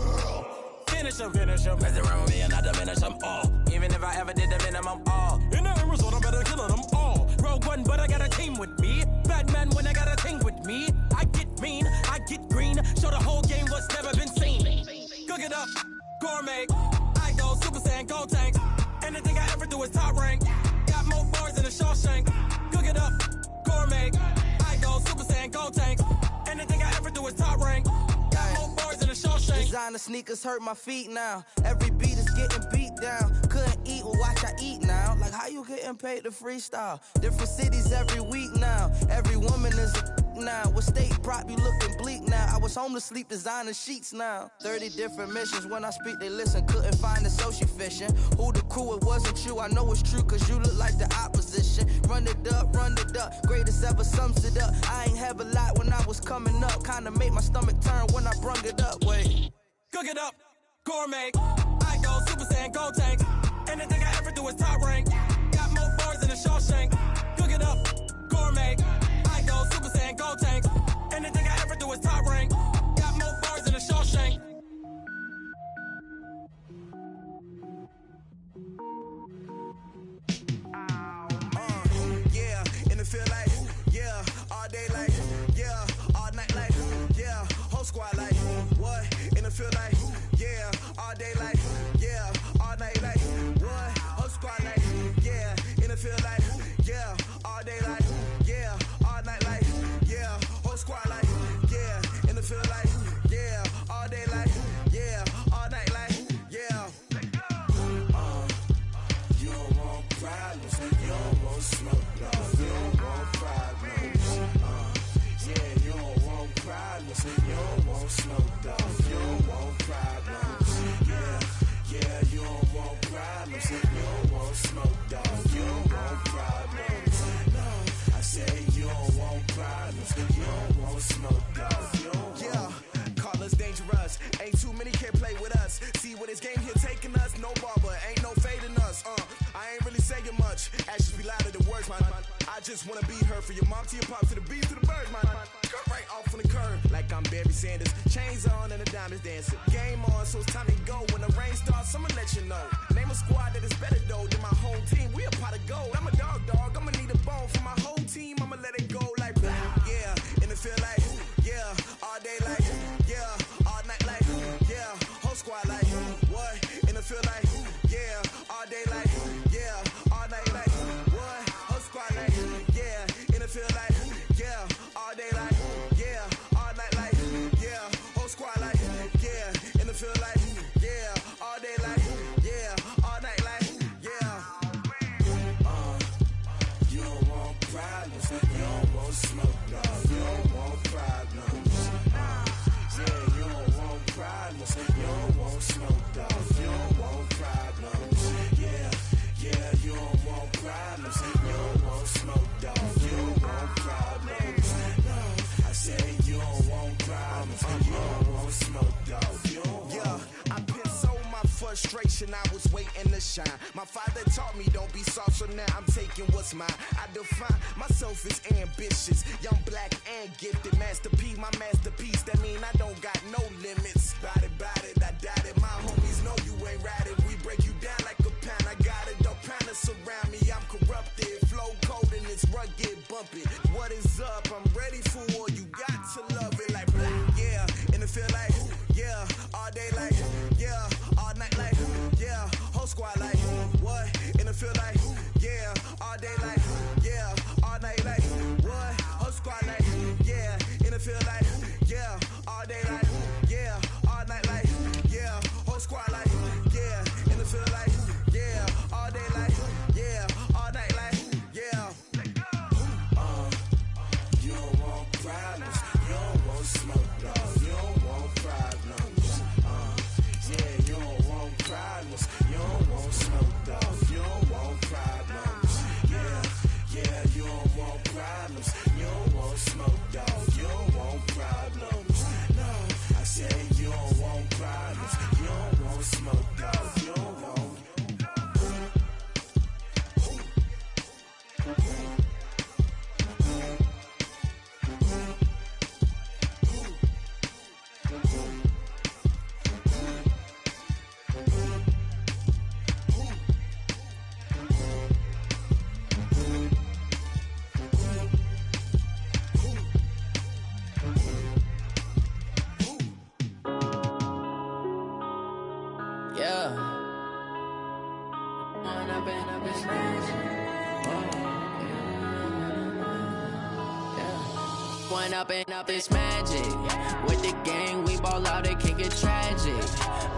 Finish them. Mess around with me and I diminish them all. Even if I ever did the minimum all. In the end result, I'm better killing them all. Rogue One, but I got a team with me. Batman when I got a team with me. I get mean, I get green. Show the whole game what's never been seen. Cook it up, gourmet. I go Super Saiyan, gold tank. Anything I ever do is top rank. Got more bars than a Shawshank. Cook it up, gourmet. I go Super Saiyan, gold tank. Anything I ever do is top rank. Got more bars than a Shawshank. Designer sneakers hurt my feet now. Every beat is getting beat down. Couldn't eat, well watch I eat now. Like how you getting paid to freestyle? Different cities every week now. Every woman is a now. With state prop, you looking bleak now. I was home to sleep, designer sheets now. 30 different missions. When I speak, they listen. Couldn't find it, so she fishing. Who the crew, it wasn't you. I know it's true, cause you look like the opposition. Run it up, greatest ever sums it up. I ain't have a lot when I was coming up. Kinda made my stomach turn when I brung it up. Wait. Cook it up, gourmet. I go Super Saiyan, gold tank. Anything I ever do is top rank. Got more bars than a Shawshank. Cook it up, gourmet. I go Super Saiyan, gold tank. Anything I ever do is top rank. Got more bars than a Shawshank. Yeah, in the field like, yeah, all day like, yeah, all night like, yeah, whole squad like, what? In the field like, yeah, all day like, yeah, all night like. You don't want smoke, dog. You don't want problems. Yeah, you don't want problems. You don't want smoke, dog. You don't want problems. Yeah, you don't want problems. You don't want smoke, dog. You don't want problems. No, I say you don't want problems. You don't want smoke, dog. You don't call us dangerous. Ain't too many can play with us. See what this game here taking us? No barber, ain't no fading us. I ain't really saying much. Actions be louder than words, man. I just wanna be heard for your mom to your pop to the beat to the bird, man. Cut right off on the curb like I'm Barry Sanders. Chains on and the diamonds dancing. Game on, so it's time to go. When the rain starts, I'ma let you know. Name a squad that is better though than my whole team. We a pot of gold. I'm a dog. I'ma need a bone for my whole team. I'ma let it go like yeah, and it feel like yeah, all day like yeah, all night like yeah, whole squad like what? And it feel like yeah, all day like yeah, all night like what? Whole squad like yeah, and it feel like yeah, all day like yeah, all night like yeah, whole squad like yeah, and it feel like yeah, all day like yeah, all night like yeah. You don't want problems, you don't want smoke, no, you don't want problems. Yeah, you don't want problems, you don't want smoke, dog. You don't want problems. Yeah, you don't want problems, you don't want smoke, dog. You don't want problems. No, I say you don't want problems, you don't want smoke, dog. You don't want. I pissed so my frustration, I was waiting to shine. My father taught me don't be soft, so now I'm taking what's mine. I define myself as ambitious, young, black, and gifted. Master P, my masterpiece. That mean I don't got no limits. Bout it, I doubt it. My homies know you ain't ratted. We break you down like a pound. I got it, don't pound to surround me. I'm corrupted, flow cold and it's rugged, bumpy. What is up? I'm ready for war. You got to love it like yeah, and it feel like yeah, all day like yeah, all night like yeah, whole squad like what? And it feel like yeah, all day like yeah, all night like what? Whole squad like yeah, and it feel like yeah, all day like yeah, all night like yeah, whole squad like yeah, and it feel like yeah, all day like yeah, all night like yeah. You don't want problems, you don't want smoke, dog. You don't want problems. Yeah, you don't want problems, you don't want smoke, dog. You don't want problems. Yeah, you don't want problems, you don't want smoke, dog. You don't want problems. No, I say you don't want problems, you don't want smoke, dog. You don't want. Up it's magic. With the gang, we ball out, it can get tragic.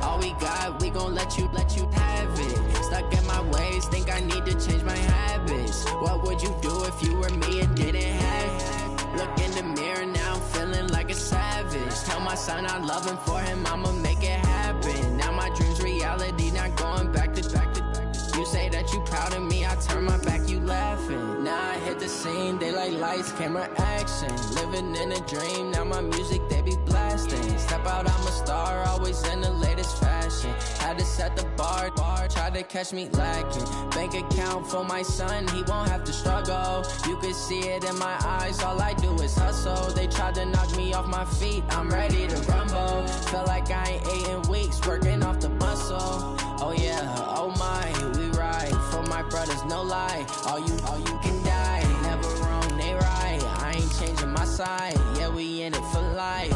All we got, we gon' let you have it. Stuck in my ways, think I need to change my habits. What would you do if you were me and didn't have it? Look in the mirror, now I'm feeling like a savage. Tell my son I love him, for him I'ma make it happen. Now my dream's reality, not going back to. You say that you proud of me, I turn my back, you laughing. Now I hit the scene, they like lights, camera, action. Living in a dream, now my music, they be blasting. Step out, I'm a star, always in the latest fashion. Had to set the bar, try to catch me lacking. Bank account for my son, he won't have to struggle. You can see it in my eyes, all I do is hustle. They tried to knock me off my feet, I'm ready to rumble. Feel like I ain't ate in weeks, working off the muscle. Oh yeah, oh my, we ride for my brothers, no lie. All you can die, never wrong, they right. I ain't changing my side, yeah, we in it for life.